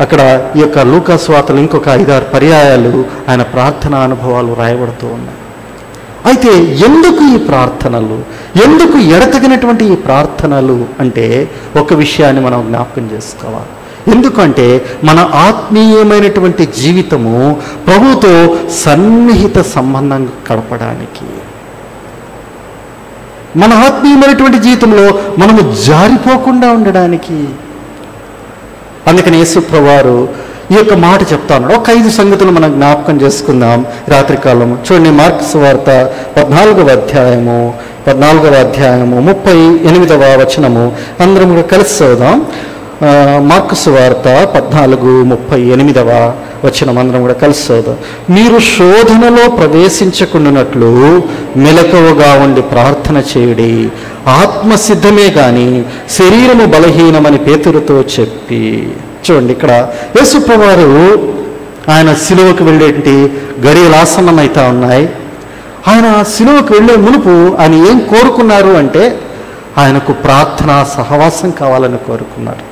అక్కడ ఈ యొక్క లూకా సువార్తలో ఇంకొక 5-6 పర్యాయాలు ఆయన ప్రార్థన అనుభవాలు రాయబడుతూ ఉన్నాయి. అయితే ఎందుకు ఈ ప్రార్థనలు, ఎందుకు ఎడతగినటువంటి ఈ ప్రార్థనలు అంటే, ఒక విషయాన్ని మనం జ్ఞాపకం చేసుకోవాలి. ఎందుకంటే మన ఆత్మీయమైనటువంటి జీవితము ప్రభువుతో సన్నిహిత సంబంధం గడపడానికి, మన ఆత్మీయమైనటువంటి జీవితంలో మనము జారిపోకుండా ఉండడానికి. అందుకని యేసుప్రభువారు ఈ యొక్క మాట చెప్తా ఉన్నాడు. ఒక 5 సంగతులు మనం జ్ఞాపకం చేసుకుందాం రాత్రికాలం. చూడండి, మార్కు సువార్త 14వ అధ్యాయము 38వ వచనము అందరం కూడా కలిసి చదువుదాం. మార్కు సువార్త 14:38వ వచనం అందరం కూడా కలిసి చదువుదాం. మీరు శోధనలో ప్రవేశించకుండానట్లు మెలకువగా ఉండి ప్రార్థన చేయుడి, ఆత్మసిద్ధమే కానీ శరీరము బలహీనమని పేతురుతో చెప్పి. చూడండి, ఇక్కడ యేసుప్రభువారు ఆయన సిలువకు వెళ్ళేటి గడియలు ఆసన్నమైతా ఉన్నాయి. ఆయన సిలువకు వెళ్ళే మునుపు ఆయన ఏం కోరుకున్నారు అంటే, ఆయనకు ప్రార్థనా సహవాసం కావాలని కోరుకున్నారు.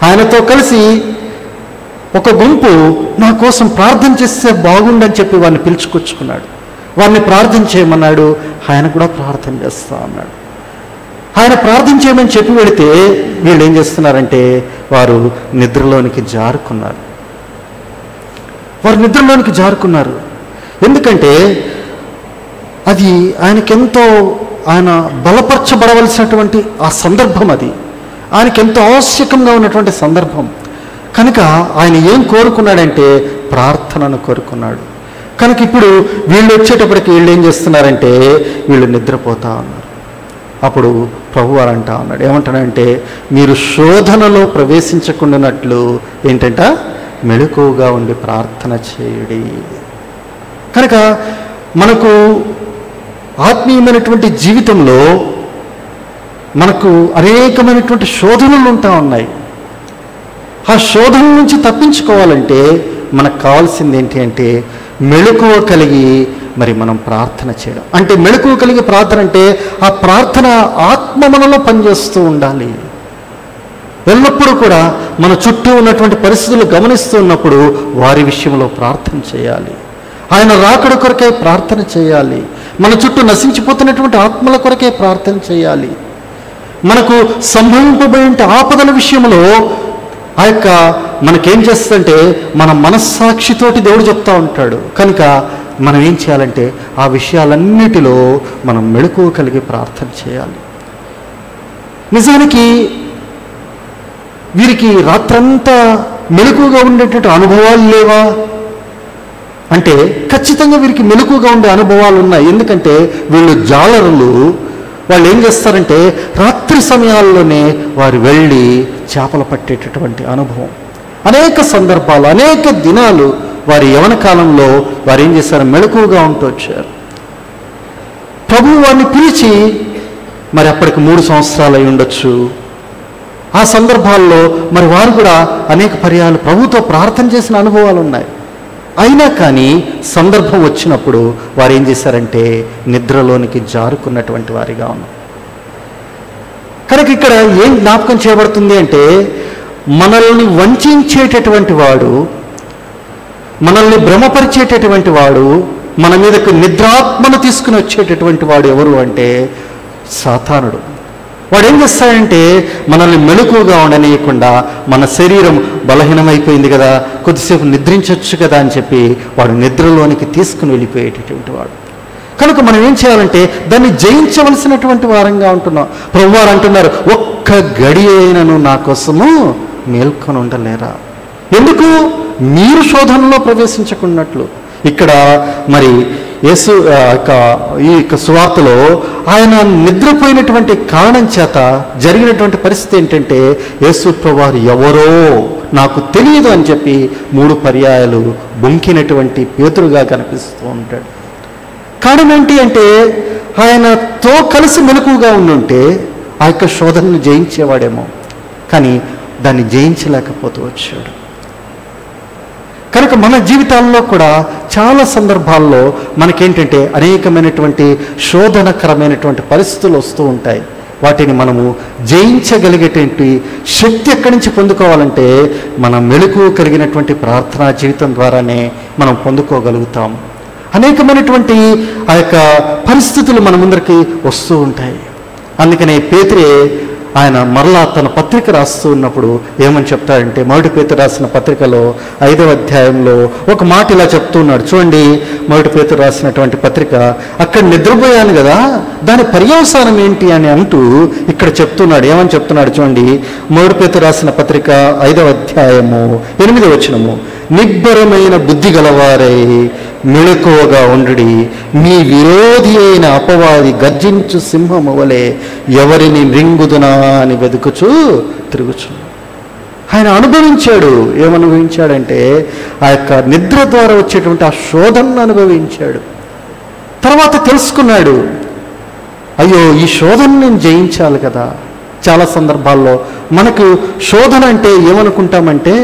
ఆయనతో కలిసి ఒక గుంపు నా కోసం ప్రార్థన చేస్తే బాగుండని చెప్పి వారిని పిలుచుకొచ్చుకున్నాడు. వారిని ప్రార్థన చేయమన్నాడు, ఆయన కూడా ప్రార్థన చేస్తా అన్నాడు. ఆయన ప్రార్థన చేయమని చెప్పి వెళితే వీళ్ళు ఏం చేస్తున్నారంటే, వారు నిద్రలోనికి జారుకున్నారు. ఎందుకంటే అది ఆయనకెంతో, ఆయన బలపరచబడవలసినటువంటి ఆ సందర్భం, అది ఆయనకెంతో ఆవశ్యకంగా ఉన్నటువంటి సందర్భం. కనుక ఆయన ఏం కోరుకున్నాడంటే ప్రార్థనను కోరుకున్నాడు. కనుక ఇప్పుడు వీళ్ళు వచ్చేటప్పటికి వీళ్ళు ఏం చేస్తున్నారంటే, వీళ్ళు నిద్రపోతా ఉన్నారు. అప్పుడు ప్రభువారు అంటా ఉన్నాడు, ఏమంటాడంటే, మీరు శోధనలో ప్రవేశించకుండానట్లు ఏంటంట, మెలకువగా ఉండి ప్రార్థన చేయుడి. కనుక మనకు ఆత్మీయమైనటువంటి జీవితంలో మనకు అనేకమైనటువంటి శోధనలు ఉంటా ఉన్నాయి. ఆ శోధన నుంచి తప్పించుకోవాలంటే మనకు కావాల్సింది ఏంటి అంటే, మెలకువ కలిగి మరి మనం ప్రార్థన చేయడం. అంటే మెలకువ కలిగి ప్రార్థన అంటే, ఆ ప్రార్థన ఆత్మ మనలో పనిచేస్తూ ఉండాలి. ఎల్లప్పుడూ కూడా మన చుట్టూ ఉన్నటువంటి పరిస్థితులు గమనిస్తూ ఉన్నప్పుడు వారి విషయంలో ప్రార్థన చేయాలి. ఆయన రాకడ కొరకే ప్రార్థన చేయాలి. మన చుట్టూ నశించిపోతున్నటువంటి ఆత్మల కొరకే ప్రార్థన చేయాలి. మనకు సంభవింపబోయే ఆపదల విషయంలో ఆ యొక్క మనకేం చేస్తుందంటే, మన మనస్సాక్షితోటి దేవుడు చెప్తా ఉంటాడు. కనుక మనం ఏం చేయాలంటే, ఆ విషయాలన్నిటిలో మనం మెలకువ కలిగి ప్రార్థన చేయాలి. నిజానికి వీరికి రాత్రంతా మెలకువగా ఉండేటువంటి అనుభవాలు లేవా అంటే, ఖచ్చితంగా వీరికి మెలకువగా ఉండే అనుభవాలు ఉన్నాయి. ఎందుకంటే వీళ్ళు జాలరులు. వాళ్ళు ఏం చేస్తారంటే, రాత్రి సమయాల్లోనే వారు వెళ్ళి చేపలు పట్టేటటువంటి అనుభవం. అనేక సందర్భాలు, అనేక దినాలు వారి యవన కాలంలో వారు ఏం చేశారు? మెలకువగా ఉంటూ వచ్చారు. ప్రభువు వారిని పిలిచి మరి అప్పటికి 3 సంవత్సరాలు అయి ఉండొచ్చు. ఆ సందర్భాల్లో మరి వారు కూడా అనేక పర్యాలు ప్రభువుతో ప్రార్థన చేసిన అనుభవాలు ఉన్నాయి. అయినా కానీ సందర్భం వచ్చినప్పుడు వారు ఏం చేశారంటే నిద్రలోనికి జారుకున్నటువంటి వారిగా ఉన్నారు. కనుక ఇక్కడ ఏం జ్ఞాపకం చేయబడుతుంది అంటే, మనల్ని వంచేటటువంటి వాడు, మనల్ని భ్రమపరిచేటటువంటి వాడు, మన మీదకు నిద్రాత్మను తీసుకుని వచ్చేటటువంటి వాడు ఎవరు అంటే సాతానుడు. వాడు ఏం చేస్తాడంటే మనల్ని మెలకువగా ఉండనీయకుండా, మన శరీరం బలహీనమైపోయింది కదా, కొద్దిసేపు నిద్రించవచ్చు కదా అని చెప్పి వాడు నిద్రలోనికి తీసుకుని వెళ్ళిపోయేటటువంటి వాడు. కనుక మనం ఏం చేయాలంటే దాన్ని జయించవలసినటువంటి వారంగా ఉంటున్నాం. ప్రభువారు అంటున్నారు, ఒక్క గడి అయినను నా కోసము మేల్కొని ఉండలేరా? ఎందుకు? మీరు శోధనలో ప్రవేశించకున్నట్లు. ఇక్కడ మరి యేసు ఈ సువార్తలో ఆయన నిద్రపోయినటువంటి కారణం చేత జరిగినటువంటి పరిస్థితి ఏంటంటే, యేసు ప్రభువారు ఎవరో నాకు తెలియదు అని చెప్పి 3 పర్యాయాలు బొంకినటువంటి పేతురుగా కనిపిస్తూ ఉంటాడు. కారణం ఏంటి అంటే, ఆయనతో కలిసి మెలకువగా ఉండుంటే ఆ యొక్క శోధనను జయించేవాడేమో, కానీ దాన్ని జయించలేకపోతూ వచ్చాడు. కనుక మన జీవితాల్లో కూడా చాలా సందర్భాల్లో మనకేంటంటే అనేకమైనటువంటి శోధనకరమైనటువంటి పరిస్థితులు వస్తూ ఉంటాయి. వాటిని మనము జయించగలిగేటువంటి శక్తి ఎక్కడి నుంచి పొందుకోవాలంటే మనం మెలకువ కలిగినటువంటి ప్రార్థనా జీవితం ద్వారానే మనం పొందుకోగలుగుతాం. అనేకమైనటువంటి ఆ యొక్క పరిస్థితులు మన ముందరికి వస్తూ ఉంటాయి. అందుకనే పేతురే ఆయన మరలా తన పత్రిక రాస్తూ ఉన్నప్పుడు ఏమని చెప్తాడంటే, 1 పేతురు రాసిన పత్రికలో 5వ అధ్యాయంలో ఒక మాట ఇలా చెప్తూ ఉన్నాడు. చూడండి, 1 పేతురు రాసినటువంటి పత్రిక, అక్కడ నిద్రపోయాను కదా, దాని పర్యవసానం ఏంటి అని అంటూ ఇక్కడ చెప్తున్నాడు. ఏమని చెప్తున్నాడు చూడండి, 1 పేతురు రాసిన పత్రిక 5వ అధ్యాయము 8వ వచనము, నిబ్బరమైన బుద్ధి గలవారై మెలకువగా ఉండుడి, మీ విరోధి అయిన అపవాది గర్జించు సింహము వలె ఎవరిని మృంగుదునా అని వెతుకుచూ తిరుగుచు. ఆయన అనుభవించాడు. ఏమనుభవించాడంటే ఆ యొక్క నిద్ర ద్వారా వచ్చేటువంటి ఆ శోధనను అనుభవించాడు. తర్వాత తెలుసుకున్నాడు, అయ్యో ఈ శోధన నేను జయించాలి కదా. చాలా సందర్భాల్లో మనకు శోధన అంటే ఏమనుకుంటామంటే,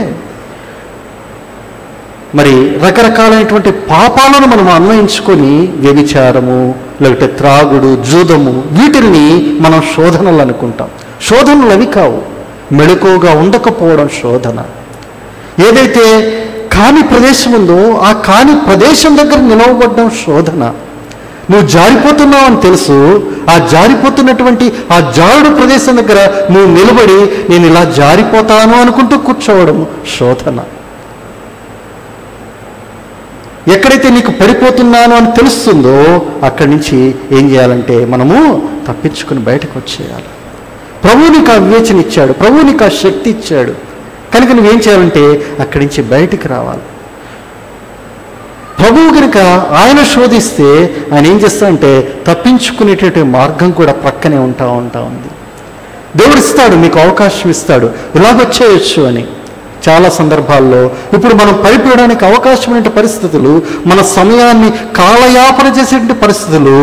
మరి రకరకాలైనటువంటి పాపాలను మనం అన్వయించుకొని వ్యభిచారము, లేకపోతే త్రాగుడు, జూదము, వీటిని మనం శోధనలు అనుకుంటాం. శోధనలు అవి కావు. మెలకువగా ఉండకపోవడం శోధన. ఏదైతే కాని ప్రదేశం ఉందో ఆ కాని ప్రదేశం దగ్గర నిలవబడడం శోధన. నువ్వు జారిపోతున్నావు అని తెలుసు, ఆ జారిపోతున్నటువంటి ఆ జారుడు ప్రదేశం దగ్గర నువ్వు నిలబడి నేను ఇలా జారిపోతాను అనుకుంటూ కూర్చోవడం శోధన. ఎక్కడైతే నీకు పడిపోతున్నాను అని తెలుస్తుందో అక్కడి నుంచి ఏం చేయాలంటే మనము తప్పించుకుని బయటకు వచ్చేయాలి. ప్రభువు నీకు ఆ వివేచన ఇచ్చాడు, ప్రభువు నీకు ఆ శక్తి ఇచ్చాడు. కనుక నువ్వేం చేయాలంటే అక్కడి నుంచి బయటికి రావాలి. ప్రభువు కనుక ఆయన శోధిస్తే ఆయన ఏం చేస్తాడంటే తప్పించుకునేటటువంటి మార్గం కూడా ప్రక్కనే ఉంటా ఉంది. దేవుడు ఇస్తాడు, మీకు అవకాశం ఇస్తాడు, ఇలాగొచ్చేయచ్చు అని. చాలా సందర్భాల్లో ఇప్పుడు మనం పడిపోయడానికి అవకాశమైన పరిస్థితులు, మన సమయాన్ని కాలయాపన చేసేటువంటి పరిస్థితులు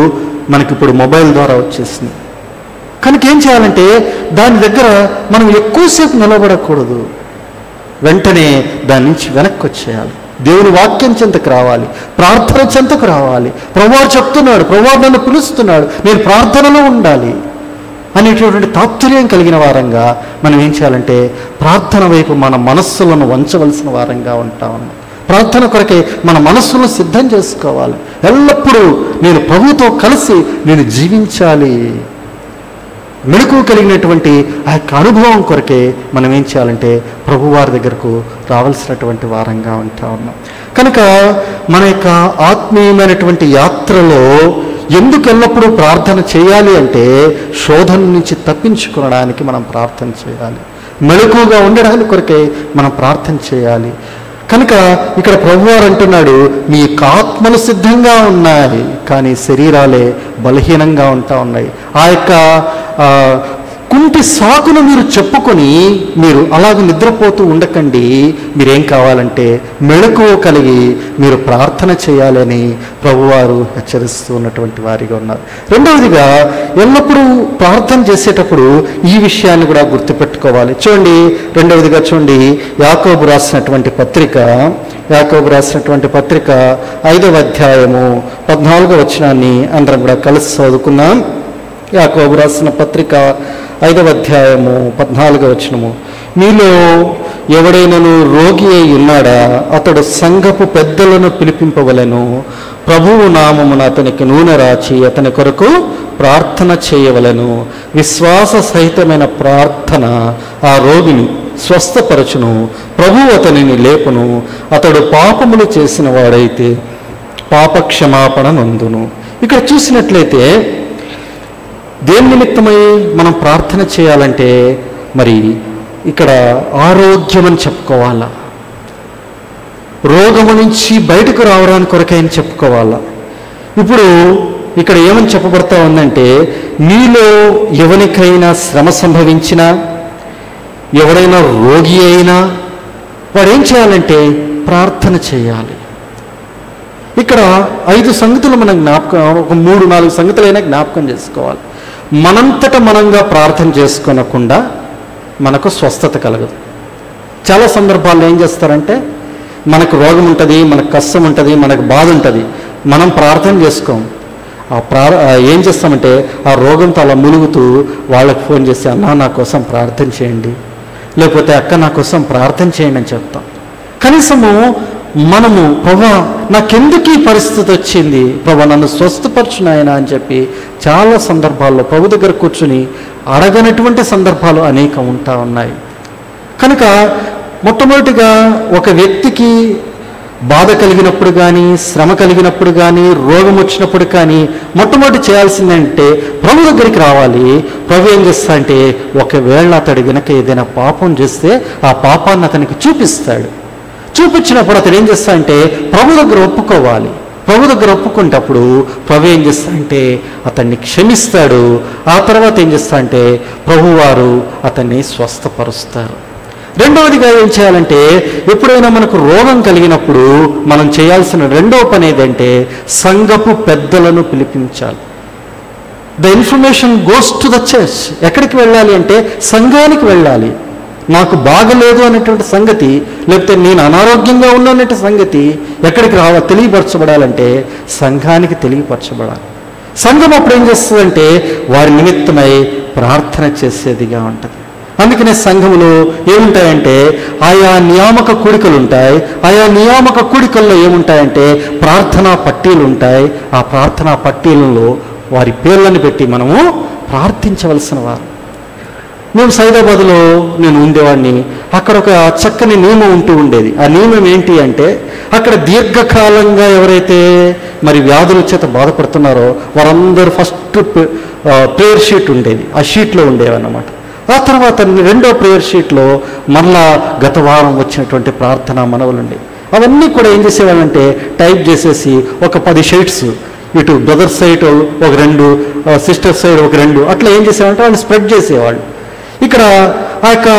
మనకి ఇప్పుడు మొబైల్ ద్వారా వచ్చేసినాయి. కనుక ఏం చేయాలంటే దాని దగ్గర మనం ఎక్కువసేపు నిలబడకూడదు. వెంటనే దాని నుంచి వెనక్కి వచ్చేయాలి. దేవుని వాక్యం చెంతకు రావాలి, ప్రార్థన చెంతకు రావాలి. ప్రభువారు చెప్తున్నాడు, ప్రభువారు నన్ను పిలుస్తున్నాడు, నేను ప్రార్థనలో ఉండాలి అనేటటువంటి తాత్పర్యం కలిగిన వారంగా మనం ఏం చేయాలంటే ప్రార్థన వైపు మన మనస్సులను వంచవలసిన వారంగా ఉంటా ఉన్నాం. ప్రార్థన కొరకే మన మనస్సును సిద్ధం చేసుకోవాలి. ఎల్లప్పుడూ నేను ప్రభువుతో కలిసి నేను జీవించాలి. మెలకువ కలిగినటువంటి ఆ యొక్క అనుభవం కొరకే మనం ఏం చేయాలంటే ప్రభువారి దగ్గరకు రావాల్సినటువంటి వారంగా ఉంటా ఉన్నాం. కనుక మన యొక్క ఆత్మీయమైనటువంటి యాత్రలో ఎందుకు ఎల్లప్పుడూ ప్రార్థన చేయాలి అంటే శోధన నుంచి తప్పించుకోవడానికి మనం ప్రార్థన చేయాలి. మెలకువగా ఉండడానికి కొరకే మనం ప్రార్థన చేయాలి. కనుక ఇక్కడ ప్రభువారు అంటున్నాడు, మీ యొక్క ఆత్మలు సిద్ధంగా ఉన్నాయి కానీ శరీరాలే బలహీనంగా ఉంటా ఉన్నాయి. ఆ యొక్క కుంటి సాకును మీరు చెప్పుకొని మీరు అలాగ నిద్రపోతూ ఉండకండి. మీరేం కావాలంటే మెళకువ కలిగి మీరు ప్రార్థన చేయాలని ప్రభువారు హెచ్చరిస్తూ ఉన్నటువంటి వారిగా ఉన్నారు. రెండవదిగా, ఎల్లప్పుడూ ప్రార్థన చేసేటప్పుడు ఈ విషయాన్ని కూడా గుర్తుపెట్టుకోవాలి. చూడండి, రెండవదిగా చూడండి, యాకోబు రాసినటువంటి పత్రిక 5వ అధ్యాయము 14వ వచనాన్ని అందరం కూడా కలిసి చదువుకుందాం. యాకోబు రాసిన పత్రిక 5వ అధ్యాయము 14వ వచనము. మీలో ఎవడైనను రోగి అయి ఉన్నాడా, అతడు సంఘపు పెద్దలను పిలిపింపవలెను. ప్రభువు నామమున అతనికి నూనె రాచి అతని కొరకు ప్రార్థన చేయవలెను. విశ్వాస సహితమైన ప్రార్థన ఆ రోగిని స్వస్థపరచును. ప్రభువు అతనిని లేపును. అతడు పాపములు చేసిన వాడైతే పాపక్షమాపణ నందును. ఇక్కడ చూసినట్లయితే దేని నిమిత్తమై మనం ప్రార్థన చేయాలంటే మరి ఇక్కడ ఆరోగ్యం అని చెప్పుకోవాలా, రోగము నుంచి బయటకు రావడానికి కొరకైనా చెప్పుకోవాలా. ఇప్పుడు ఇక్కడ ఏమని చెప్పబడతా ఉందంటే, మీలో ఎవరికైనా శ్రమ సంభవించినా, ఎవడైనా రోగి అయినా వాడు ఏం చేయాలంటే ప్రార్థన చేయాలి. ఇక్కడ 5 సంగతులు మనం జ్ఞాపకం, ఒక 3-4 సంగతులైనా జ్ఞాపకం చేసుకోవాలి. మనంతట మనంగా ప్రార్థన చేసుకోనకుండా మనకు స్వస్థత కలగదు. చాలా సందర్భాల్లో ఏం చేస్తారంటే, మనకు రోగం ఉంటుంది, మనకు కష్టం ఉంటుంది, మనకు బాధ ఉంటుంది, మనం ప్రార్థన చేసుకోం. ఏం చేస్తామంటే ఆ రోగంతో అలా ములుగుతూ వాళ్ళకి ఫోన్ చేసి, అన్న నా కోసం ప్రార్థన చేయండి, లేకపోతే అక్క నా కోసం ప్రార్థన చేయండి అని చెప్తాం. కనీసము మనము ప్రభా నాకెందుకు ఈ పరిస్థితి వచ్చింది, ప్రభా నన్ను స్వస్థపరచు నాయనా అని చెప్పి చాలా సందర్భాల్లో ప్రభు దగ్గర కూర్చుని అడగనటువంటి సందర్భాలు అనేకం ఉంటా ఉన్నాయి. కనుక మొట్టమొదటిగా ఒక వ్యక్తికి బాధ కలిగినప్పుడు కానీ, శ్రమ కలిగినప్పుడు కానీ, రోగం వచ్చినప్పుడు కానీ మొట్టమొదటి చేయాల్సిందంటే ప్రభు దగ్గరికి రావాలి. ప్రభు ఏం చేస్తా అంటే, ఒకవేళ అతడు గనక ఏదైనా పాపం చేస్తే ఆ పాపాన్ని అతనికి చూపిస్తాడు. చూపించినప్పుడు అతడు ఏం చేస్తా అంటే ప్రభు దగ్గర ఒప్పుకోవాలి. ప్రభు దగ్గర ఒప్పుకుంటప్పుడు ప్రభు ఏం చేస్తా అంటే అతన్ని క్షమిస్తాడు. ఆ తర్వాత ఏం చేస్తా అంటే ప్రభువారు అతన్ని స్వస్థపరుస్తారు. రెండవదిగా ఏం చేయాలంటే, ఎప్పుడైనా మనకు రోగం కలిగినప్పుడు మనం చేయాల్సిన రెండవ పని ఏదంటే సంఘపు పెద్దలను పిలిపించాలి. The information goes to the church. ఎక్కడికి వెళ్ళాలి అంటే సంఘానికి వెళ్ళాలి. నాకు బాగలేదు అనేటువంటి సంగతి, లేకపోతే నేను అనారోగ్యంగా ఉన్నటువంటి సంగతి ఎక్కడికి తెలియపరచబడాలంటే సంఘానికి తెలియపరచబడాలి. సంఘం అప్పుడు ఏం చేస్తుందంటే వారి నిమిత్తమై ప్రార్థన చేసేదిగా ఉంటుంది. అందుకనే సంఘములో ఏముంటాయంటే ఆయా నియామక కూడికలు ఉంటాయి. ఆయా నియామక కూడికల్లో ఏముంటాయంటే ప్రార్థనా పట్టీలు ఉంటాయి. ఆ ప్రార్థనా పట్టీలలో వారి పేర్లను పెట్టి మనము ప్రార్థించవలసిన వారు. మేము సైదాబాద్లో నేను ఉండేవాడిని. అక్కడ ఒక చక్కని నియమం ఉంటూ ఉండేది. ఆ నియమం ఏంటి అంటే, అక్కడ దీర్ఘకాలంగా ఎవరైతే మరి వ్యాధుల చేత బాధపడుతున్నారో వారందరూ ఫస్ట్ ప్రేయర్ షీట్ ఉండేది, ఆ షీట్లో ఉండేవన్నమాట. ఆ తర్వాత రెండో ప్రేయర్ షీట్లో మళ్ళా గత వారం వచ్చినటువంటి ప్రార్థనా మనవులు ఉండేవి. అవన్నీ కూడా ఏం చేసేవాళ్ళంటే టైప్ చేసేసి ఒక 10 షీట్స్, ఇటు బ్రదర్ సైడ్ ఒక 2, సిస్టర్ సైడ్ ఒక 2, అట్లా ఏం చేసేవాళ్ళంటే వాళ్ళు స్ప్రెడ్ చేసేవాళ్ళు. ఇక్కడ ఆ యొక్క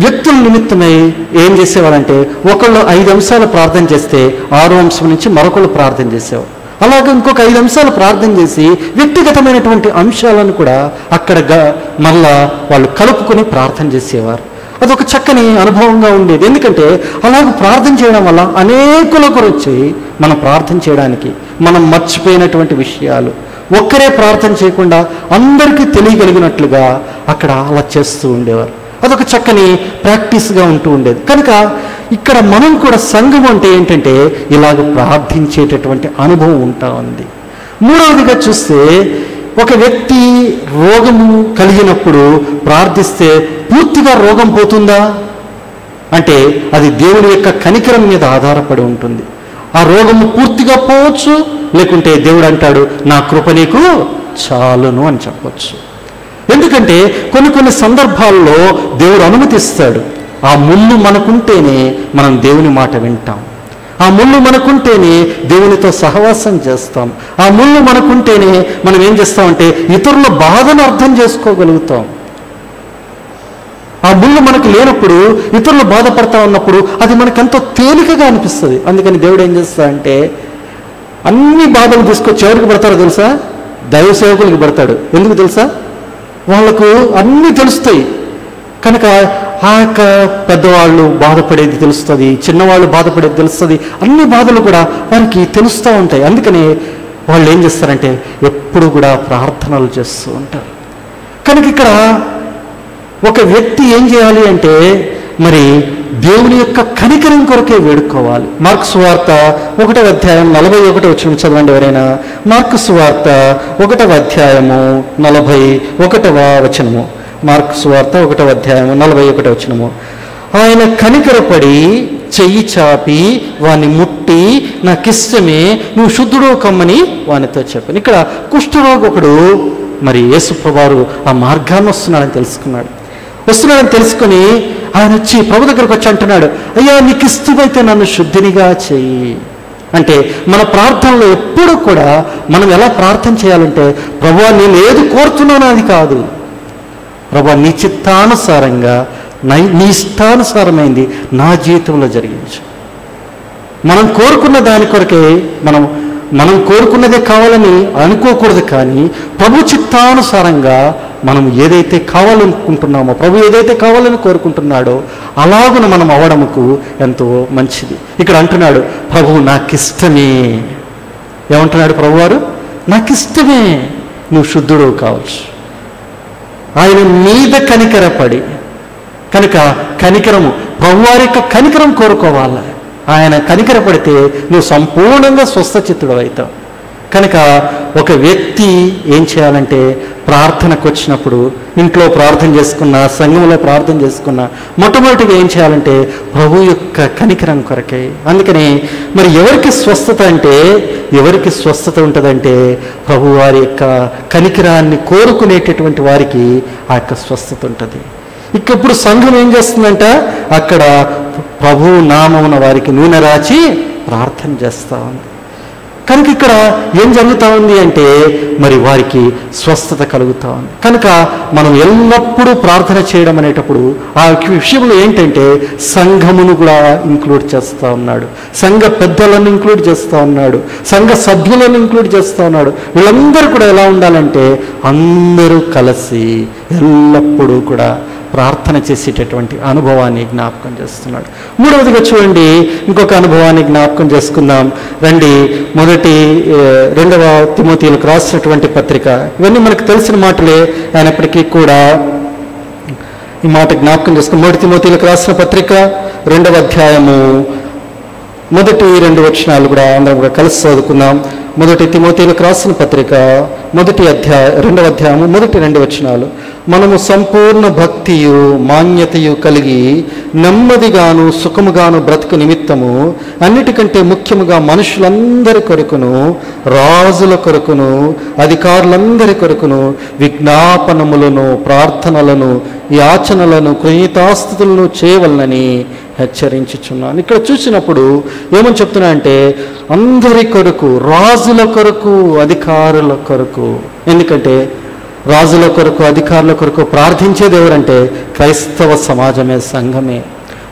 వ్యక్తుల నిమిత్తమై ఏం చేసేవాళ్ళంటే ఒకళ్ళు 5 అంశాలు ప్రార్థన చేస్తే 6వ అంశం నుంచి మరొకళ్ళు ప్రార్థన చేసేవారు. అలాగే ఇంకొక 5 అంశాలు ప్రార్థన చేసి వ్యక్తిగతమైనటువంటి అంశాలను కూడా అక్కడ మళ్ళా వాళ్ళు కలుపుకొని ప్రార్థన చేసేవారు. అదొక చక్కని అనుభవంగా ఉండేది. ఎందుకంటే అలాగ ప్రార్థన చేయడం వల్ల అనేకులకు వచ్చి మనం ప్రార్థన చేయడానికి మనం మర్చిపోయినటువంటి విషయాలు ఒక్కరే ప్రార్థన చేయకుండా అందరికీ తెలియగలిగినట్లుగా అక్కడ అలా చేస్తూ ఉండేవారు. అదొక చక్కని ప్రాక్టీస్గా ఉంటూ ఉండేది. కనుక ఇక్కడ మనం కూడా సంఘం అంటే ఏంటంటే ఇలాగ ప్రార్థించేటటువంటి అనుభవం ఉంటా ఉంది. మూడవదిగా చూస్తే ఒక వ్యక్తి రోగము కలిగినప్పుడు ప్రార్థిస్తే పూర్తిగా రోగం పోతుందా అంటే అది దేవుని యొక్క కనికరం మీద ఆధారపడి ఉంటుంది. ఆ రోగము పూర్తిగా పోవచ్చు, లేకుంటే దేవుడు అంటాడు నా కృప నీకు చాలును అని చెప్పవచ్చు. ఎందుకంటే కొన్ని సందర్భాల్లో దేవుడు అనుమతిస్తాడు. ఆ ముళ్ళు మనకుంటేనే మనం దేవుని మాట వింటాం. ఆ ముళ్ళు మనకుంటేనే దేవునితో సహవాసం చేస్తాం. ఆ ముళ్ళు మనకుంటేనే మనం ఏం చేస్తామంటే ఇతరుల బాధను అర్థం చేసుకోగలుగుతాం. ఆ ముళ్ళు మనకు లేనప్పుడు, ఇతరులు బాధపడతా ఉన్నప్పుడు అది మనకెంతో తేలికగా అనిపిస్తుంది. అందుకని దేవుడు ఏం చేస్తాడంటే అన్ని బాధలు తీసుకొచ్చి ఎవరికి పడతారో తెలుసా? దైవ సేవకులకి పడతాడు. ఎందుకు తెలుసా? వాళ్ళకు అన్నీ తెలుస్తాయి కనుక ఆ యొక్క పెద్దవాళ్ళు బాధపడేది తెలుస్తుంది, చిన్నవాళ్ళు బాధపడేది తెలుస్తుంది, అన్ని బాధలు కూడా వారికి తెలుస్తూ ఉంటాయి. అందుకని వాళ్ళు ఏం చేస్తారంటే ఎప్పుడు కూడా ప్రార్థనలు చేస్తూ ఉంటారు. కనుక ఇక్కడ ఒక వ్యక్తి ఏం చేయాలి అంటే మరి దేవుని యొక్క కనికరం కొరకే వేడుకోవాలి. మార్కు సువార్త 1వ అధ్యాయం 41వ వచనం చదవండి ఎవరైనా. మార్కు సువార్త 1వ అధ్యాయము 41వ వచనము. మార్కు సువార్త 1వ అధ్యాయము 41వ వచనము. ఆయన కనికరపడి చెయ్యి చాపి వాని ముట్టి, నాకిష్టమే, నువ్వు శుద్ధుడు కమ్మని వానితో చెప్పాను. ఇక్కడ కుష్ఠరోగకుడు మరి యేసుప్రభువారు ఆ మార్గాన్ని వస్తున్నాడని తెలుసుకుని ఆయన వచ్చి ప్రభు దగ్గరకు వచ్చి అంటున్నాడు, అయ్యా నీకు ఇష్టమైతే నన్ను శుద్ధినిగా చెయ్యి. అంటే మన ప్రార్థనలో ఎప్పుడు కూడా మనం ఎలా ప్రార్థన చేయాలంటే, ప్రభువా నేను ఏది కోరుతున్నానో అది కాదు, ప్రభువా నీ చిత్తానుసారంగా నీ ఇష్టానుసారమైంది నా జీవితంలో జరిగించు. మనం కోరుకున్న దాని కొరకే మనం కోరుకున్నదే కావాలని అనుకోకూడదు. కానీ ప్రభు చిత్తానుసారంగా మనం ఏదైతే కావాలనుకుంటున్నామో, ప్రభు ఏదైతే కావాలని కోరుకుంటున్నాడో అలాగున మనం అవడముకు ఎంతో మంచిది. ఇక్కడ అంటున్నాడు, ప్రభు నాకిష్టమే. ఏమంటున్నాడు ప్రభువారు? నాకిష్టమే, నువ్వు శుద్ధుడు కావచ్చు. ఆయన మీద కనికరపడి, కనుక కనికరము, ప్రభువారి యొక్క కనికరం కోరుకోవాలి. ఆయన కనికరపడితే నువ్వు సంపూర్ణంగా స్వస్థచిత్తుడు అవుతావు. కనుక ఒక వ్యక్తి ఏం చేయాలంటే ప్రార్థనకు వచ్చినప్పుడు, ఇంట్లో ప్రార్థన చేసుకున్నా, సంఘంలో ప్రార్థన చేసుకున్నా, మొట్టమొదటిగా ఏం చేయాలంటే ప్రభు యొక్క కనికరం కొరకే. అందుకని మరి ఎవరికి స్వస్థత ఉంటుందంటే ప్రభు వారి యొక్క కనికరాన్ని కోరుకునేటటువంటి వారికి ఆ యొక్క స్వస్థత ఉంటుంది. ఇప్పుడు సంఘం ఏం చేస్తుందంట, అక్కడ ప్రభు నామమున వారికి నూనె రాచి ప్రార్థన చేస్తూ ఉంది. కనుక ఇక్కడ ఏం జరుగుతూ ఉంది అంటే మరి వారికి స్వస్థత కలుగుతూ ఉంది. కనుక మనం ఎల్లప్పుడూ ప్రార్థన చేయడం అనేటప్పుడు ఆ విషయంలో ఏంటంటే సంఘమును కూడా ఇంక్లూడ్ చేస్తూ ఉన్నాడు, సంఘ పెద్దలను ఇంక్లూడ్ చేస్తూ ఉన్నాడు, సంఘ సభ్యులను ఇంక్లూడ్ చేస్తూ ఉన్నాడు. వీళ్ళందరూ కూడా ఎలా ఉండాలంటే అందరూ కలిసి ఎల్లప్పుడూ కూడా ప్రార్థన చేసేటటువంటి అనుభవాన్ని జ్ఞాపకం చేస్తున్నాడు. మూడవదిగా చూడండి, ఇంకొక అనుభవాన్ని జ్ఞాపకం చేసుకుందాం రండి. 2వ తిమోతిలకు రాసినటువంటి పత్రిక. ఇవన్నీ మనకు తెలిసిన మాటలే అయినప్పటికీ కూడా ఈ మాట జ్ఞాపకం చేసుకుని 1 తిమోతిలకు రాసిన పత్రిక 2వ అధ్యాయము 1-2 వచనాలు కూడా అందరం కూడా కలిసి చదువుకుందాం. 1 తిమోతిలకు రాసిన పత్రిక 2వ అధ్యాయము 1-2 వచనాలు. మనము సంపూర్ణ భక్తియు మాన్యతయు కలిగి నెమ్మదిగాను సుఖముగాను బ్రతుకు నిమిత్తము అన్నిటికంటే ముఖ్యముగా మనుషులందరి కొరకును, రాజుల కొరకును, అధికారులందరి కొరకును విజ్ఞాపనములను, ప్రార్థనలను, యాచనలను, కృతజ్ఞతాస్తుతులను చేయవలనని హెచ్చరించుచున్నాను. ఇక్కడ చూసినప్పుడు ఏమని చెప్తున్నా అంటే అందరి కొరకు, రాజుల కొరకు, అధికారుల కొరకు. ఎందుకంటే రాజుల కొరకు, అధికారుల కొరకు ప్రార్థించేది ఎవరంటే క్రైస్తవ సమాజమే, సంఘమే.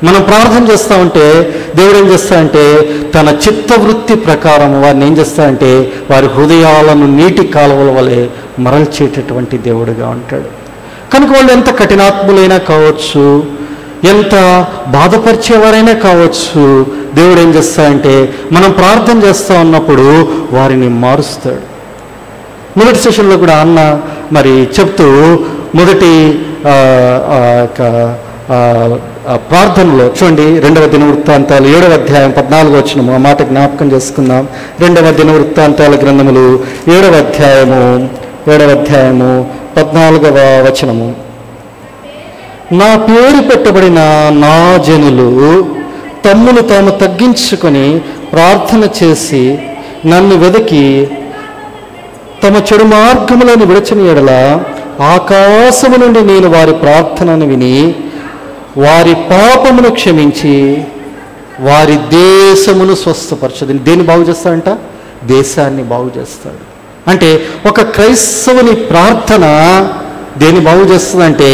మనం ప్రార్థన చేస్తూ ఉంటే దేవుడు ఏం చేస్తాడంటే తన చిత్తవృత్తి ప్రకారం వారిని ఏం చేస్తాడంటే వారి హృదయాలను నీటి కాలువల వలె మరల్చేటటువంటి దేవుడుగా ఉంటాడు. కనుక వాళ్ళు ఎంత కఠినాత్ములైనా కావచ్చు, ఎంత బాధపరిచేవారైనా కావచ్చు, దేవుడు ఏం చేస్తాడంటే మనం ప్రార్థన చేస్తూ ఉన్నప్పుడు వారిని మారుస్తాడు. మొదటి సెషన్లో కూడా అన్న మరి చెప్తూ మొదటి ప్రార్థనలో చూడండి 2వ దినవృత్తాంతాలు 7వ అధ్యాయం 14వ వచనము. ఆ మాట జ్ఞాపకం చేసుకుందాం. 2వ దినవృత్తాంతాల గ్రంథములు 7వ అధ్యాయము 14వ వచనము. నా పేరు పెట్టబడిన నా జనులు తమ్మును తాము తగ్గించుకొని ప్రార్థన చేసి నన్ను వెదకి తమ చెడు మార్గములను విడచని ఎడల ఆకాశము నుండి నేను వారి ప్రార్థనను విని వారి పాపమును క్షమించి వారి దేశమును స్వస్థపరచదు. దేన్ని బాగు చేస్తాడంట? దేశాన్ని బాగు చేస్తాడు. అంటే ఒక క్రైస్తవుని ప్రార్థన దేన్ని బాగు చేస్తుందంటే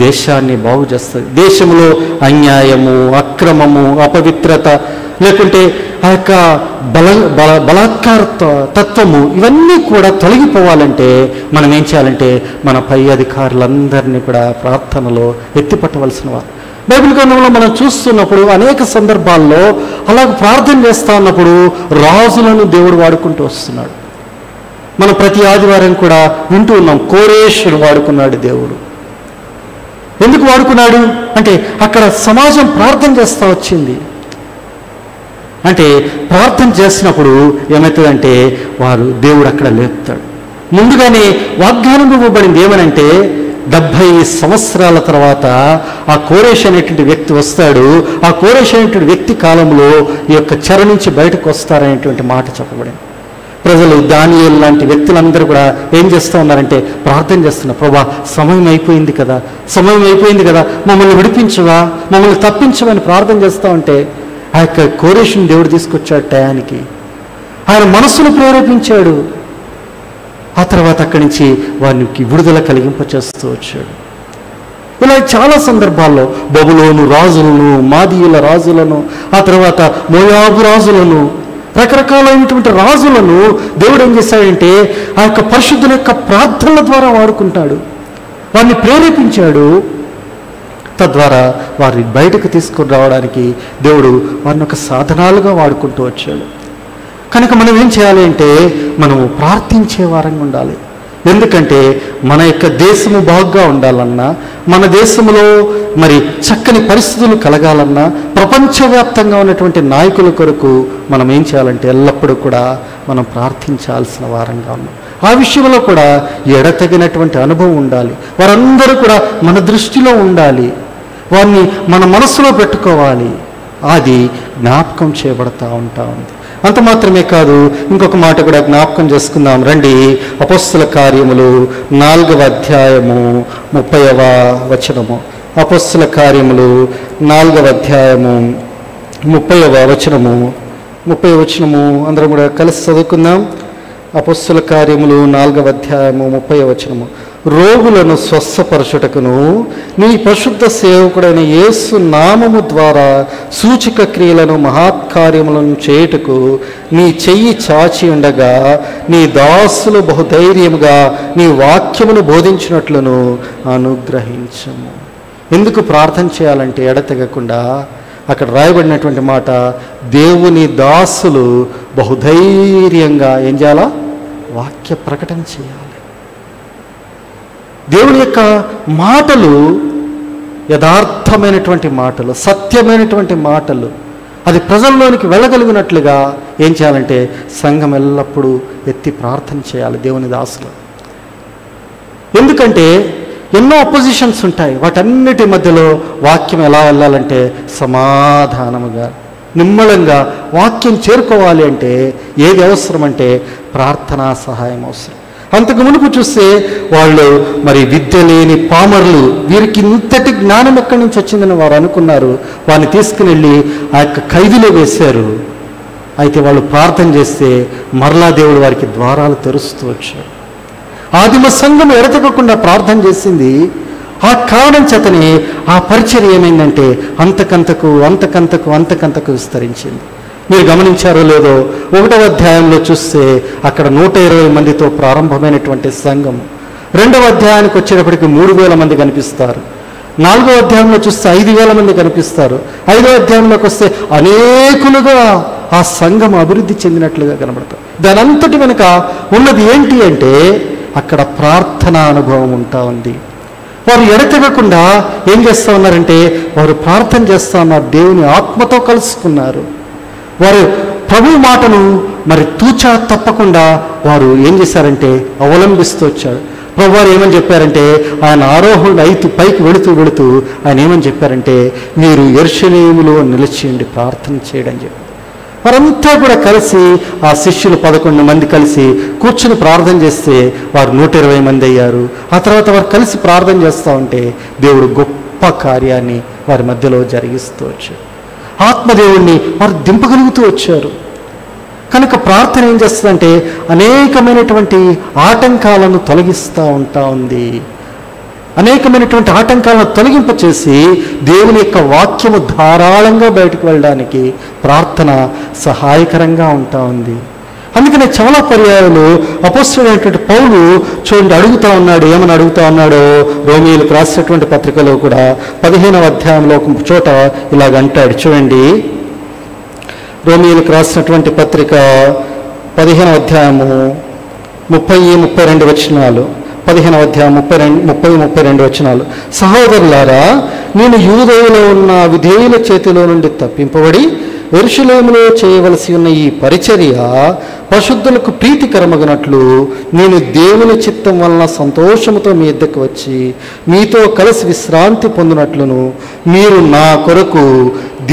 దేశాన్ని బాగు చేస్తుంది. దేశంలో అన్యాయము, అక్రమము, అపవిత్రత, లేకుంటే ఆ యొక్క బలాత్కార తత్వము ఇవన్నీ కూడా తొలగిపోవాలంటే మనం ఏం చేయాలంటే మన పై అధికారులందరినీ కూడా ప్రార్థనలో ఎత్తిపట్టవలసిన వారు. బైబిల్ గ్రంథంలో మనం చూస్తున్నప్పుడు అనేక సందర్భాల్లో అలాగ ప్రార్థన చేస్తూ ఉన్నప్పుడు రాజులను దేవుడు వాడుకుంటూ వస్తున్నాడు. మనం ప్రతి ఆదివారం కూడా వింటూ ఉన్నాం, కోరేషును వాడుకున్నాడు దేవుడు. ఎందుకు వాడుకున్నాడు అంటే అక్కడ సమాజం ప్రార్థన చేస్తూ వచ్చింది. అంటే ప్రార్థన చేసినప్పుడు ఏమవుతుందంటే దేవుడు అక్కడ లేపుతాడు. ముందుగానే వాగ్దానం ఇవ్వబడింది ఏమనంటే 70 సంవత్సరాల తర్వాత ఆ కోరేష్ అనేటువంటి వ్యక్తి వస్తాడు. ఆ కోరేష్ అనేటువంటి వ్యక్తి కాలంలో ఈ యొక్క చెర నుంచి బయటకు వస్తారనేటువంటి మాట చెప్పబడింది. ప్రజలు దానియేలు లాంటి వ్యక్తులందరూ కూడా ఏం చేస్తూ ఉన్నారంటే ప్రార్థన చేస్తున్నారు, ప్రభా సమయం అయిపోయింది కదా, సమయం అయిపోయింది కదా, మమ్మల్ని విడిపించవా, మమ్మల్ని తప్పించవని ప్రార్థన చేస్తూ ఉంటే ఆ యొక్క కోరేషుని దేవుడు తీసుకొచ్చాడు టయానికి. ఆయన మనస్సును ప్రేరేపించాడు. ఆ తర్వాత అక్కడి నుంచి వారికి విడుదల కలిగింపచేస్తూ వచ్చాడు. ఇలా చాలా సందర్భాల్లో బబులోను రాజులను, మాదీయుల రాజులను, ఆ తర్వాత మోయాబు రాజులను, రకరకాలైనటువంటి రాజులను దేవుడు ఏం చేశాడంటే ఆ యొక్క పరిశుద్ధుల యొక్క ప్రార్థనల ద్వారా వాడుకుంటాడు. వారిని ప్రేరేపించాడు. తద్వారా వారిని బయటకు తీసుకుని రావడానికి దేవుడు వారిని ఒక సాధనాలుగా వాడుకుంటూ వచ్చాడు. కనుక మనం ఏం చేయాలి అంటే మనము ప్రార్థించే వారంగా ఉండాలి. ఎందుకంటే మన యొక్క దేశము బాగుగా ఉండాలన్నా, మన దేశంలో మరి చక్కని పరిస్థితులు కలగాలన్నా, ప్రపంచవ్యాప్తంగా ఉన్నటువంటి నాయకుల కొరకు మనం ఏం చేయాలంటే ఎల్లప్పుడూ కూడా మనం ప్రార్థించాల్సిన వారంగా ఉన్నాం. ఆ విషయంలో కూడా ఎడతగినటువంటి అనుభవం ఉండాలి. వారందరూ కూడా మన దృష్టిలో ఉండాలి. వారిని మన మనస్సులో పెట్టుకోవాలి. అది జ్ఞాపకం చేయబడతా ఉంటా ఉంది. అంత మాత్రమే కాదు, ఇంకొక మాట కూడా జ్ఞాపకం చేసుకుందాం రండి. అపోస్తల కార్యములు 4వ అధ్యాయము 30వ వచనము. అపోస్తల కార్యములు 4వ అధ్యాయము 30వ వచనము. 30వ వచనము అందరం కూడా కలిసి చదువుకుందాం. అపోస్తల కార్యములు 4వ అధ్యాయము 30వ వచనము. రోగులను స్వస్థపరచుటకును నీ పరిశుద్ధ సేవకుడైన యేసు నామము ద్వారా సూచక క్రియలను మహత్కార్యములను చేయుటకు నీ చెయ్యి చాచి ఉండగా నీ దాసులు బహుధైర్యముగా నీ వాక్యమును బోధించినట్లును అనుగ్రహించము. ఎందుకు ప్రార్థన చేయాలంటే ఎడతెగకుండా అక్కడ రాయబడినటువంటి మాట, దేవుని దాసులు బహుధైర్యంగా ఏం చేయాలా? వాక్య ప్రకటన చేయాలి. దేవుని యొక్క మాటలు యథార్థమైనటువంటి మాటలు, సత్యమైనటువంటి మాటలు, అది ప్రజల్లోనికి వెళ్ళగలిగినట్లుగా ఏం చేయాలంటే సంఘం ఎల్లప్పుడూ ఎత్తి ప్రార్థన చేయాలి దేవుని దాసులు. ఎందుకంటే ఎన్నో అపోజిషన్స్ ఉంటాయి. వాటన్నిటి మధ్యలో వాక్యం ఎలా వెళ్ళాలంటే సమాధానముగా, నిమ్మళంగా వాక్యం చేరుకోవాలి అంటే ఏది అవసరం అంటే ప్రార్థనా సహాయం అవసరం. అంతకు మునుపు చూస్తే వాళ్ళు మరి విద్య లేని పామరులు, వీరికి ఇంతటి జ్ఞానం ఎక్కడి నుంచి వచ్చిందని వారు అనుకున్నారు. వారిని తీసుకుని వెళ్ళి ఆ యొక్క ఖైదీలో వేశారు. అయితే వాళ్ళు ప్రార్థన చేస్తే మరలా దేవుడు వారికి ద్వారాలు తెరుస్తూ వచ్చాడు. ఆదిమ సంఘం ఎడతెగకుండా ప్రార్థన చేసింది. ఆ కారణం చేతనే ఆ పరిచర్య ఏమైందంటే అంతకంతకు అంతకంతకు అంతకంతకు విస్తరించింది. మీరు గమనించారో లేదో, 1వ అధ్యాయంలో చూస్తే అక్కడ 120 మందితో ప్రారంభమైనటువంటి సంఘం 2వ అధ్యాయానికి వచ్చేటప్పటికి 3000 మంది కనిపిస్తారు. 4వ అధ్యాయంలో చూస్తే 5000 మంది కనిపిస్తారు. 5వ అధ్యాయంలోకి వస్తే అనేకులుగా ఆ సంఘం అభివృద్ధి చెందినట్లుగా కనబడతారు. దాని అంతటి వెనుక ఉన్నది ఏంటి అంటే అక్కడ ప్రార్థనా అనుభవం ఉంటా ఉంది. వారు ఎడతెగకుండా ఏం చేస్తూ ఉన్నారంటే వారు ప్రార్థన చేస్తూ ఉన్నారు. దేవుని ఆత్మతో కలుసుకున్నారు. వారు ప్రభు మాటను మరి తూచా తప్పకుండా వారు ఏం చేశారంటే అవలంబిస్తూ వచ్చారు. ప్రభు వారు ఏమని చెప్పారంటే, ఆయన ఆరోహణ అయితే పైకి వెళుతూ ఆయన ఏమని చెప్పారంటే, మీరు యెరూషలేములో నిలిచియండి, ప్రార్థన చేయడం చెప్పారు. వారంతా కూడా కలిసి ఆ శిష్యులు 11 మంది కలిసి కూర్చుని ప్రార్థన చేస్తే వారు 120 మంది అయ్యారు. ఆ తర్వాత వారు కలిసి ప్రార్థన చేస్తూ ఉంటే దేవుడు గొప్ప కార్యాన్ని వారి మధ్యలో జరిగిస్తూ వచ్చారు. ఆత్మదేవుణ్ణి వారు దింపగలుగుతూ వచ్చారు. కనుక ప్రార్థన ఏం చేస్తుందంటే అనేకమైనటువంటి ఆటంకాలను తొలగిస్తూ ఉంటా ఉంది. అనేకమైనటువంటి ఆటంకాలను తొలగింపచేసి దేవుని యొక్క వాక్యము ధారాళంగా బయటకు వెళ్ళడానికి ప్రార్థన సహాయకరంగా ఉంటా ఉంది. అందుకనే చాలా పర్యాయాలు అపోస్తలుడైనటువంటి పౌలు చూడండి అడుగుతా ఉన్నాడు. ఏమని అడుగుతా ఉన్నాడో రోమీయులకు రాసినటువంటి పత్రికలో కూడా 15వ అధ్యాయంలో ఒక చోట ఇలాగంటాడు. చూడండి, రోమీయులకు రాసినటువంటి పత్రిక 15వ అధ్యాయము 30-32 వచనాలు. 15వ అధ్యాయం 30-32 వచనాలు. సహోదరులారా, నేను యూదయలో ఉన్న విధేయుల చేతిలో నుండి తప్పింపబడి యెరూషలేములో చేయవలసి ఉన్న ఈ పరిచర్య పరిశుద్ధులకు ప్రీతికరమగినట్లు నేను దేవుని చిత్తం వలన సంతోషముతో మీ యొద్దకు వచ్చి మీతో కలిసి విశ్రాంతి పొందినట్లును మీరు నా కొరకు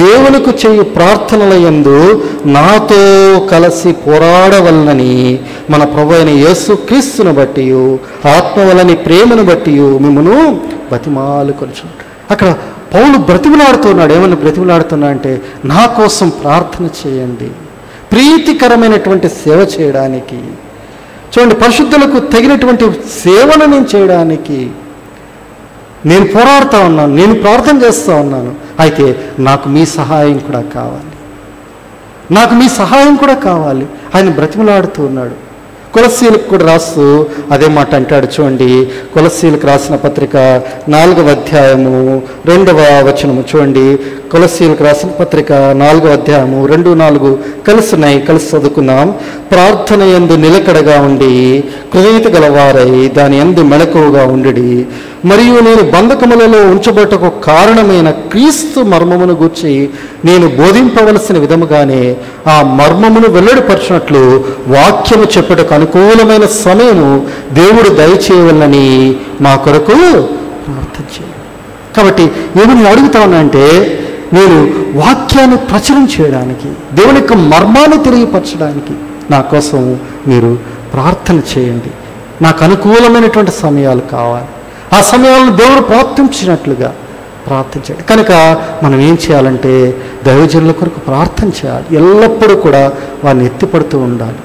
దేవునికి చేయు ప్రార్థనల యందు నాతో కలిసి పోరాడవలనని మన ప్రభు అయిన యేసుక్రీస్తును బట్టి ఆత్మవలని ప్రేమను బట్టి మిమ్మను బతిమాలుకొనుచు. అక్కడ పౌలు బ్రతిమలాడుతున్నాడు. ఏమన్నా బ్రతిమలాడుతున్నా అంటే నా కోసం ప్రార్థన చేయండి, ప్రీతికరమైనటువంటి సేవ చేయడానికి. చూడండి, పరిశుద్ధులకు తగినటువంటి సేవను నేను చేయడానికి నేను పోరాడుతూ ఉన్నాను, నేను ప్రార్థన చేస్తూ ఉన్నాను. అయితే నాకు మీ సహాయం కూడా కావాలి, నాకు మీ సహాయం కూడా కావాలి. ఆయన బ్రతిమలాడుతూ ఉన్నాడు. కొలస్సీలకు కూడా రాస్తూ అదే మాట అంటాడు. చూడండి, కొలస్సీలకు రాసిన పత్రిక 4వ అధ్యాయము 2వ వచనము. చూడండి, కొలస్సీలకు రాసిన పత్రిక 4వ అధ్యాయము 2-4 కలిసి చదువుకుందాం. ప్రార్థన యందు నిలకడగా ఉండి కృతజ్ఞత గలవారై దాని యందు మెళకువగా ఉండి మరియు నేను బంధకములలో ఉంచబట్టకు కారణమైన క్రీస్తు మర్మమును గూర్చి నేను బోధింపవలసిన విధముగానే ఆ మర్మమును వెల్లడిపరచినట్లు వాక్యము చెప్పుటకు అనుకూలమైన సమయము దేవుడు దయచేయవలనని మా కొరకు ప్రార్థన చేయండి. కాబట్టి ఏమని అడుగుతా ఉన్నానంటే, నేను వాక్యాన్ని ప్రచురం చేయడానికి, దేవుని యొక్క మర్మాన్ని తెలియపరచడానికి నా కోసం మీరు ప్రార్థన చేయండి. నాకు అనుకూలమైనటువంటి సమయాలు కావాలి. ఆ సమయాలను దేవుడు ప్రార్థించినట్లుగా ప్రార్థించండి. కనుక మనం ఏం చేయాలంటే దైవజనుల కొరకు ప్రార్థన చేయాలి. ఎల్లప్పుడూ కూడా వారిని ఎత్తిపడుతూ ఉండాలి.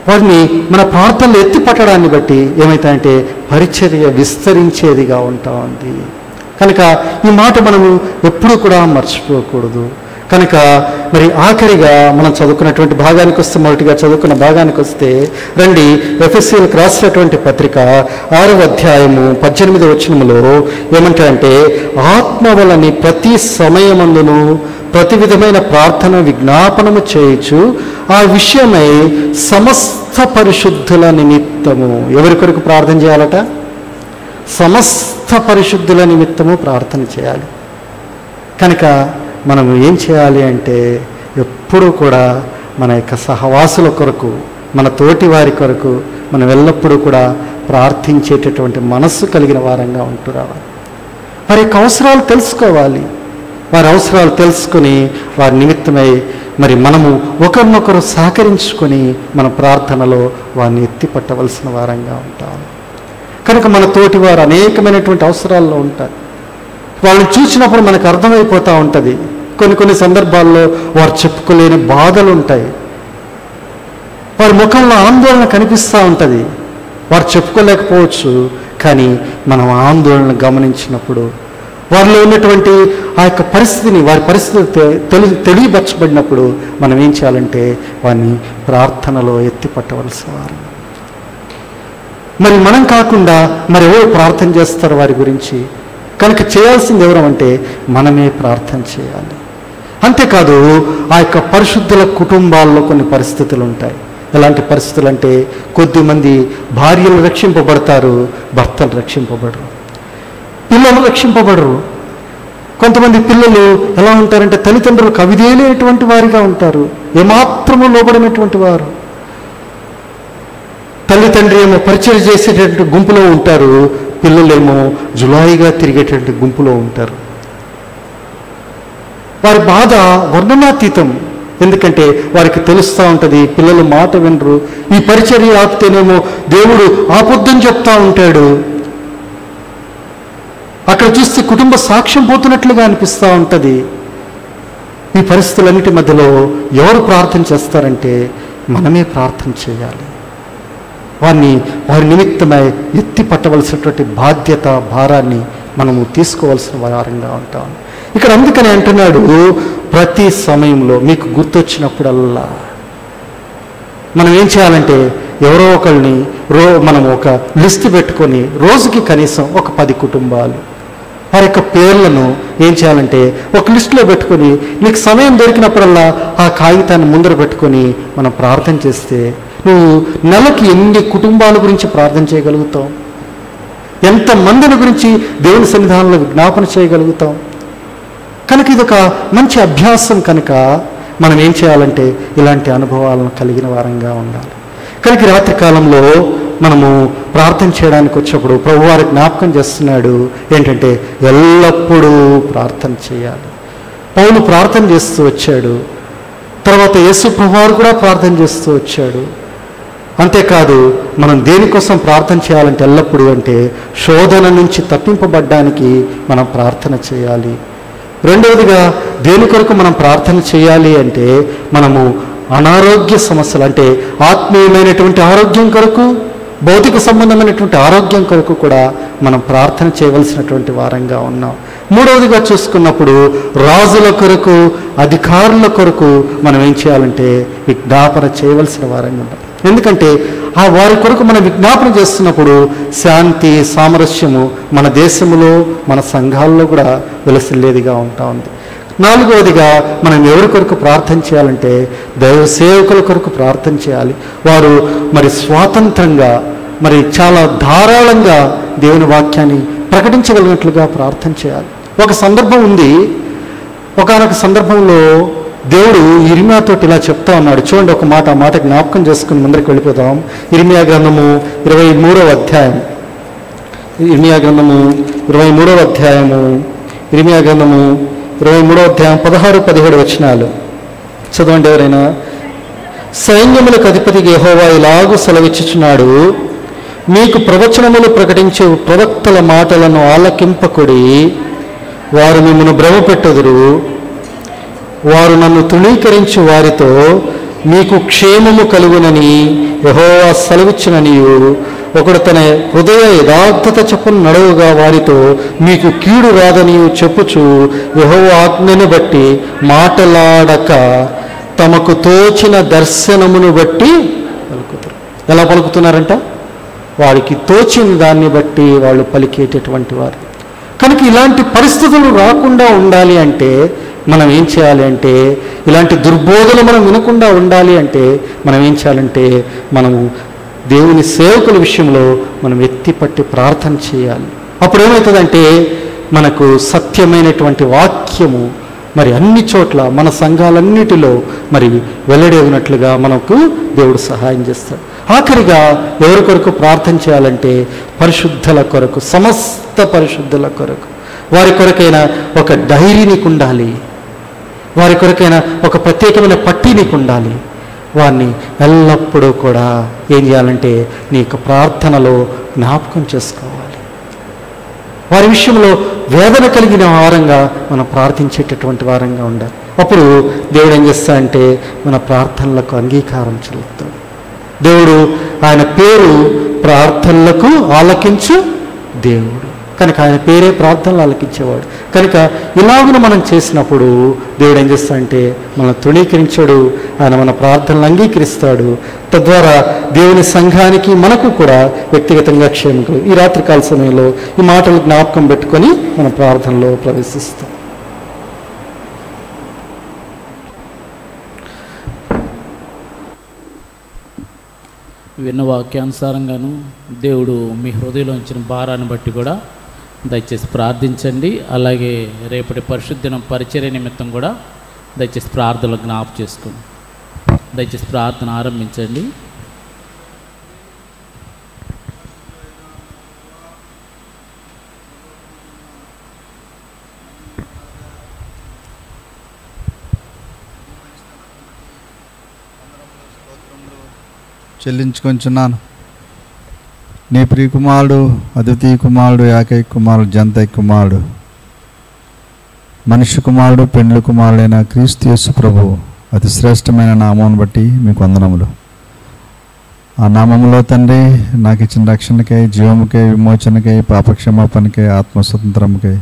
వారిని మన ప్రార్థనలు ఎత్తిపట్టడాన్ని బట్టి ఏమవుతాయంటే పరిచర్య విస్తరించేదిగా ఉంటా ఉంది. కనుక ఈ మాట మనము ఎప్పుడూ కూడా మర్చిపోకూడదు. కనుక మరి ఆఖరిగా మనం చదువుకున్నటువంటి భాగానికి వస్తే, మొదటిగా చదువుకున్న భాగానికి వస్తే రండి, ఎఫెసీయులకు రాసినటువంటి పత్రిక 6వ అధ్యాయము 18వ వచనములో ఏమంటారంటే, ఆత్మ వలని ప్రతి సమయమందును ప్రతి విధమైన ప్రార్థన విజ్ఞాపనము చేయొచ్చు ఆ విషయమై సమస్త పరిశుద్ధుల నిమిత్తము. ఎవరి కొరకు ప్రార్థన చేయాలట? సమస్త పరిశుద్ధుల నిమిత్తము ప్రార్థన చేయాలి. కనుక మనం ఏం చేయాలి అంటే ఎప్పుడూ కూడా మన యొక్క సహవాసుల కొరకు, మన తోటి వారి కొరకు మనం ఎల్లప్పుడూ కూడా ప్రార్థించేటటువంటి మనస్సు కలిగిన వారంగా ఉంటూ రావాలి. వారి యొక్క అవసరాలు తెలుసుకోవాలి. వారి అవసరాలు తెలుసుకొని వారి నిమిత్తమై మరి మనము ఒకరినొకరు సహకరించుకొని మన ప్రార్థనలో వారిని ఎత్తిపట్టవలసిన వారంగా ఉంటాం. కనుక మన తోటి వారు అనేకమైనటువంటి అవసరాల్లో ఉంటారు. వాళ్ళని చూసినప్పుడు మనకు అర్థమైపోతూ ఉంటుంది. కొన్ని సందర్భాల్లో వారు చెప్పుకోలేని బాధలు ఉంటాయి. వారి ముఖంలో ఆందోళన కనిపిస్తూ ఉంటుంది. వారు చెప్పుకోలేకపోవచ్చు, కానీ మనం ఆందోళన గమనించినప్పుడు వారిలో ఉన్నటువంటి ఆ యొక్క పరిస్థితిని, వారి పరిస్థితి తెలియపరచబడినప్పుడు మనం ఏం చేయాలంటే వారిని ప్రార్థనలో ఎత్తిపట్టవలసిన వారు. మరి మనం కాకుండా మరి ఎవరు ప్రార్థన చేస్తారు వారి గురించి? కనుక చేయాల్సింది ఎవరు అంటే మనమే ప్రార్థన చేయాలి. అంతేకాదు ఆ యొక్క పరిశుద్ధుల కుటుంబాల్లో కొన్ని పరిస్థితులు ఉంటాయి. ఎలాంటి పరిస్థితులు అంటే, కొద్దిమంది భార్యలు రక్షింపబడతారు, భర్తలు రక్షింపబడరు, పిల్లలు రక్షింపబడరు. కొంతమంది పిల్లలు ఎలా ఉంటారంటే తల్లిదండ్రులకు అవిధేయులైనటువంటి వారిగా ఉంటారు, ఏమాత్రము లోబడినటువంటి వారు. తల్లిదండ్రి ఏమో పరిచయం చేసేటటువంటి గుంపులో ఉంటారు, పిల్లలేమో జులాయిగా తిరిగేటువంటి గుంపులో ఉంటారు. వారి బాధ వర్ణనాతీతం. ఎందుకంటే వారికి తెలుస్తూ ఉంటుంది, పిల్లలు మాట వినరు. ఈ పరిచర్య ఆపితేనేమో దేవుడు ఆపొద్దని చెప్తా ఉంటాడు. అక్కడ చూస్తే కుటుంబ సాక్ష్యం పోతున్నట్లుగా అనిపిస్తూ ఉంటుంది. ఈ పరిస్థితులన్నిటి మధ్యలో ఎవరు ప్రార్థన చేస్తారంటే మనమే ప్రార్థన చేయాలి. వారి నిమిత్తమై ఎత్తి పట్టవలసినటువంటి బాధ్యత, భారాన్ని మనము తీసుకోవాల్సిన వారంగా ఉంటాం. ఇక్కడ అందుకని అంటున్నాడు, ప్రతి సమయంలో మీకు గుర్తొచ్చినప్పుడల్లా మనం ఏం చేయాలంటే ఎవరో ఒకరిని మనం ఒక లిస్ట్ పెట్టుకొని రోజుకి కనీసం ఒక 10 కుటుంబాలు వారి యొక్క పేర్లను ఏం చేయాలంటే ఒక లిస్టులో పెట్టుకొని నీకు సమయం దొరికినప్పుడల్లా ఆ కాగితాన్ని ముందర పెట్టుకొని మనం ప్రార్థన చేస్తే నువ్వు నెలకి ఎన్ని కుటుంబాల గురించి ప్రార్థన చేయగలుగుతావు, ఎంతమందిని గురించి దేవుని సన్నిధానంలో విజ్ఞాపన చేయగలుగుతాం. కనుక ఇదొక మంచి అభ్యాసం. కనుక మనం ఏం చేయాలంటే ఇలాంటి అనుభవాలను కలిగిన వారంగా ఉండాలి. కనుక రాత్రి కాలంలో మనము ప్రార్థన చేయడానికి వచ్చినప్పుడు ప్రభువారు జ్ఞాపకం చేస్తున్నాడు ఏంటంటే ఎల్లప్పుడూ ప్రార్థన చేయాలి. పౌలు ప్రార్థన చేస్తూ వచ్చాడు, తర్వాత యేసు ప్రభువారు కూడా ప్రార్థన చేస్తూ వచ్చాడు. అంతేకాదు మనం దేనికోసం ప్రార్థన చేయాలంటే ఎల్లప్పుడూ అంటే శోధన నుంచి తప్పింపబడ్డానికి మనం ప్రార్థన చేయాలి. రెండవదిగా దేని కొరకు మనం ప్రార్థన చేయాలి అంటే మనము అనారోగ్య సమస్యలు అంటే ఆత్మీయమైనటువంటి ఆరోగ్యం కొరకు, భౌతిక సంబంధమైనటువంటి ఆరోగ్యం కొరకు కూడా మనం ప్రార్థన చేయవలసినటువంటి వారంగా ఉన్నాం. మూడవదిగా చూసుకున్నప్పుడు రాజుల కొరకు, అధికారుల కొరకు మనం ఏం చేయాలంటే విజ్ఞాపన చేయవలసిన వారంగా ఉంటాం. ఎందుకంటే వారి కొరకు మనం విజ్ఞాపన చేస్తున్నప్పుడు శాంతి, సామరస్యము మన దేశంలో, మన సంఘాల్లో కూడా వెలసిల్లేదిగా ఉంటా ఉంది. నాలుగవదిగా మనం ఎవరి కొరకు ప్రార్థన చేయాలంటే దైవ సేవకుల కొరకు ప్రార్థన చేయాలి. వారు మరి స్వాతంత్రంగా మరి చాలా ధారాళంగా దేవుని వాక్యాన్ని ప్రకటించగలిగినట్లుగా ప్రార్థన చేయాలి. ఒక సందర్భం ఉంది, ఒకానొక సందర్భంలో దేవుడు ఇర్మియాతోటి ఇలా చెప్తా ఉన్నాడు. చూడండి, ఒక మాట ఆ మాట జ్ఞాపకం చేసుకుని ముందరికి వెళ్ళిపోతాం. ఇర్మియా గ్రంథము 23వ అధ్యాయం, ఇర్మియా గ్రంథము 23వ అధ్యాయము 16-17 వచనాలు చదవండి ఎవరైనా. సైన్యములకు అధిపతికి యెహోవా ఇలాగూ సెలవిచ్చుచున్నాడు, మీకు ప్రవచనములు ప్రకటించే ప్రవక్తల మాటలను ఆలకింపకుడి, వారు మిమ్మల్ని భ్రమపెట్టుదురు. వారు నన్ను తృణీకరించి వారితో మీకు క్షేమము కలుగునని యెహోవా సెలవిచ్చుననియు, ఒకడు తన హృదయ యథార్థత చొప్పున నడవుగా వారితో మీకు కీడు రాదని చెప్పుచు యెహోవా ఆజ్ఞను బట్టి మాటలాడక తమకు తోచిన దర్శనమును బట్టి పలుకుతారు. ఎలా పలుకుతున్నారంట? వారికి తోచిన దాన్ని బట్టి వాళ్ళు పలికేటటువంటి వారు. కనుక ఇలాంటి పరిస్థితులు రాకుండా ఉండాలి అంటే మనం ఏం చేయాలి అంటే, ఇలాంటి దుర్బోధలు మనం వినకుండా ఉండాలి అంటే మనం ఏం చేయాలంటే మనము దేవుని సేవకుల విషయంలో మనం ఎత్తిపట్టి ప్రార్థన చేయాలి. అప్పుడు ఏమవుతుందంటే మనకు సత్యమైనటువంటి వాక్యము మరి అన్ని చోట్ల మన సంఘాలన్నిటిలో మరి వెల్లడేగినట్లుగా మనకు దేవుడు సహాయం చేస్తాడు. ఆఖరిగా ఎవరి కొరకు ప్రార్థన చేయాలంటే పరిశుద్ధుల కొరకు, సమస్త పరిశుద్ధుల కొరకు. వారి కొరకైనా ఒక డైరీ నీకు ఉండాలి, వారి కొరకైనా ఒక ప్రత్యేకమైన పట్టీ నీకు ఉండాలి. వారిని ఎల్లప్పుడూ కూడా ఏం చేయాలంటే నీ యొక్క ప్రార్థనలో జ్ఞాపకం చేసుకోవాలి. వారి విషయంలో వేదన కలిగిన వారంగా మనం ప్రార్థించేటటువంటి వారంగా ఉండాలి. అప్పుడు దేవుడు ఏం చేస్తాడంటే మన ప్రార్థనలకు అంగీకారం చెల్లుతాడు. దేవుడు ఆయన పేరు ప్రార్థనలకు ఆలకించు దేవుడు కనుక ఆయన పేరే ప్రార్థనలు ఆలకించేవాడు. కనుక ఇలాగున మనం చేసినప్పుడు దేవుడు ఏం చేస్తాడంటే మనల్ని తృణీకరించాడు, ఆయన మన ప్రార్థనలు అంగీకరిస్తాడు. తద్వారా దేవుని సంఘానికి మనకు కూడా వ్యక్తిగతంగా క్షేమం. ఈ రాత్రికాల సమయంలో ఈ మాటలు జ్ఞాపకం పెట్టుకొని మన ప్రార్థనలో ప్రవేశిస్తాం. విన్న వాక్యానుసారంగాను దేవుడు మీ హృదయంలో ఉంచిన భారాన్ని బట్టి కూడా దయచేసి ప్రార్థించండి. అలాగే రేపటి పరిశుద్ధ పరిచర్య నిమిత్తం కూడా దయచేసి ప్రార్థనలు జ్ఞాపకం చేసుకోండి. దయచేసి ప్రార్థన ఆరంభించండి. చెల్లించుకొంచున్నాను. నీ ప్రియ కుమారుడు, అద్వితీయ కుమారుడు, ఏకైక కుమారుడు, జంతైక కుమారుడు, మనిషి కుమారుడు, పెండ్లి కుమారుడైన క్రీస్తు యేసు ప్రభు అతి శ్రేష్టమైన నామమును బట్టి మీకు వందనములు. ఆ నామములో తండ్రి నాకు ఇచ్చిన రక్షణకై, జీవముకై, విమోచనకై, పాపక్షమాపణకై, ఆత్మస్వతంత్రముకై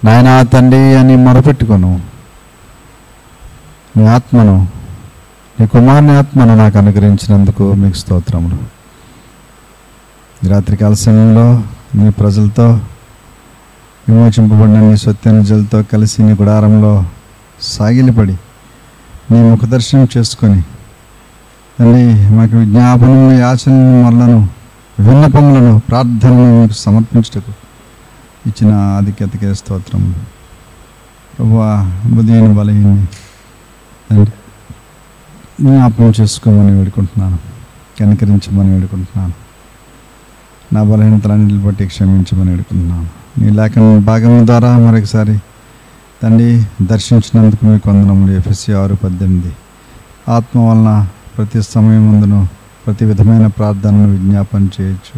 నాయనా తండ్రి అని మొరపెట్టుకొను. నీ ఆత్మను, నీ కుమారుని ఆత్మను నాకు అనుగ్రహించినందుకు మీకు స్తోత్రములు. ఈ రాత్రికాల సమయంలో నీ ప్రజలతో విమోచింపబడిన నీ సత్యానుజలతో కలిసి నీ గుడారంలో సాగిలిపడి నీ ముఖదర్శనం చేసుకొని తండ్రి మాకు విజ్ఞాపనము, యాచనను, మొరలను, విన్నపములను, ప్రార్థనను మీకు సమర్పించుటకు ఇచ్చిన ఆధిక్యతకే స్తోత్రం. ప్రభువా, బుద్ధిని బలహీని తండ్రి జ్ఞాపకం చేసుకోమని వేడుకుంటున్నాను, కనికరించమని వేడుకుంటున్నాను. నా బలహీనతలన్నింటిని బట్టి క్షమించమని వేడుకుంటున్నాను. నీ లేఖన భాగం ద్వారా మరొకసారి తండ్రి దర్శించినందుకు మీకు వందనములు. ఎఫెసీ 6:18 ఆత్మ వలన ప్రతి సమయం ముందును ప్రతి విధమైన ప్రార్థనను విజ్ఞాపన చేయొచ్చు.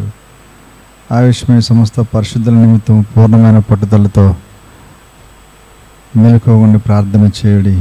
ఆ విషయమై సమస్త పరిశుద్ధుల నిమిత్తం పూర్ణమైన పట్టుదలతో మెలకువగా ఉండి ప్రార్థన చేయుడి.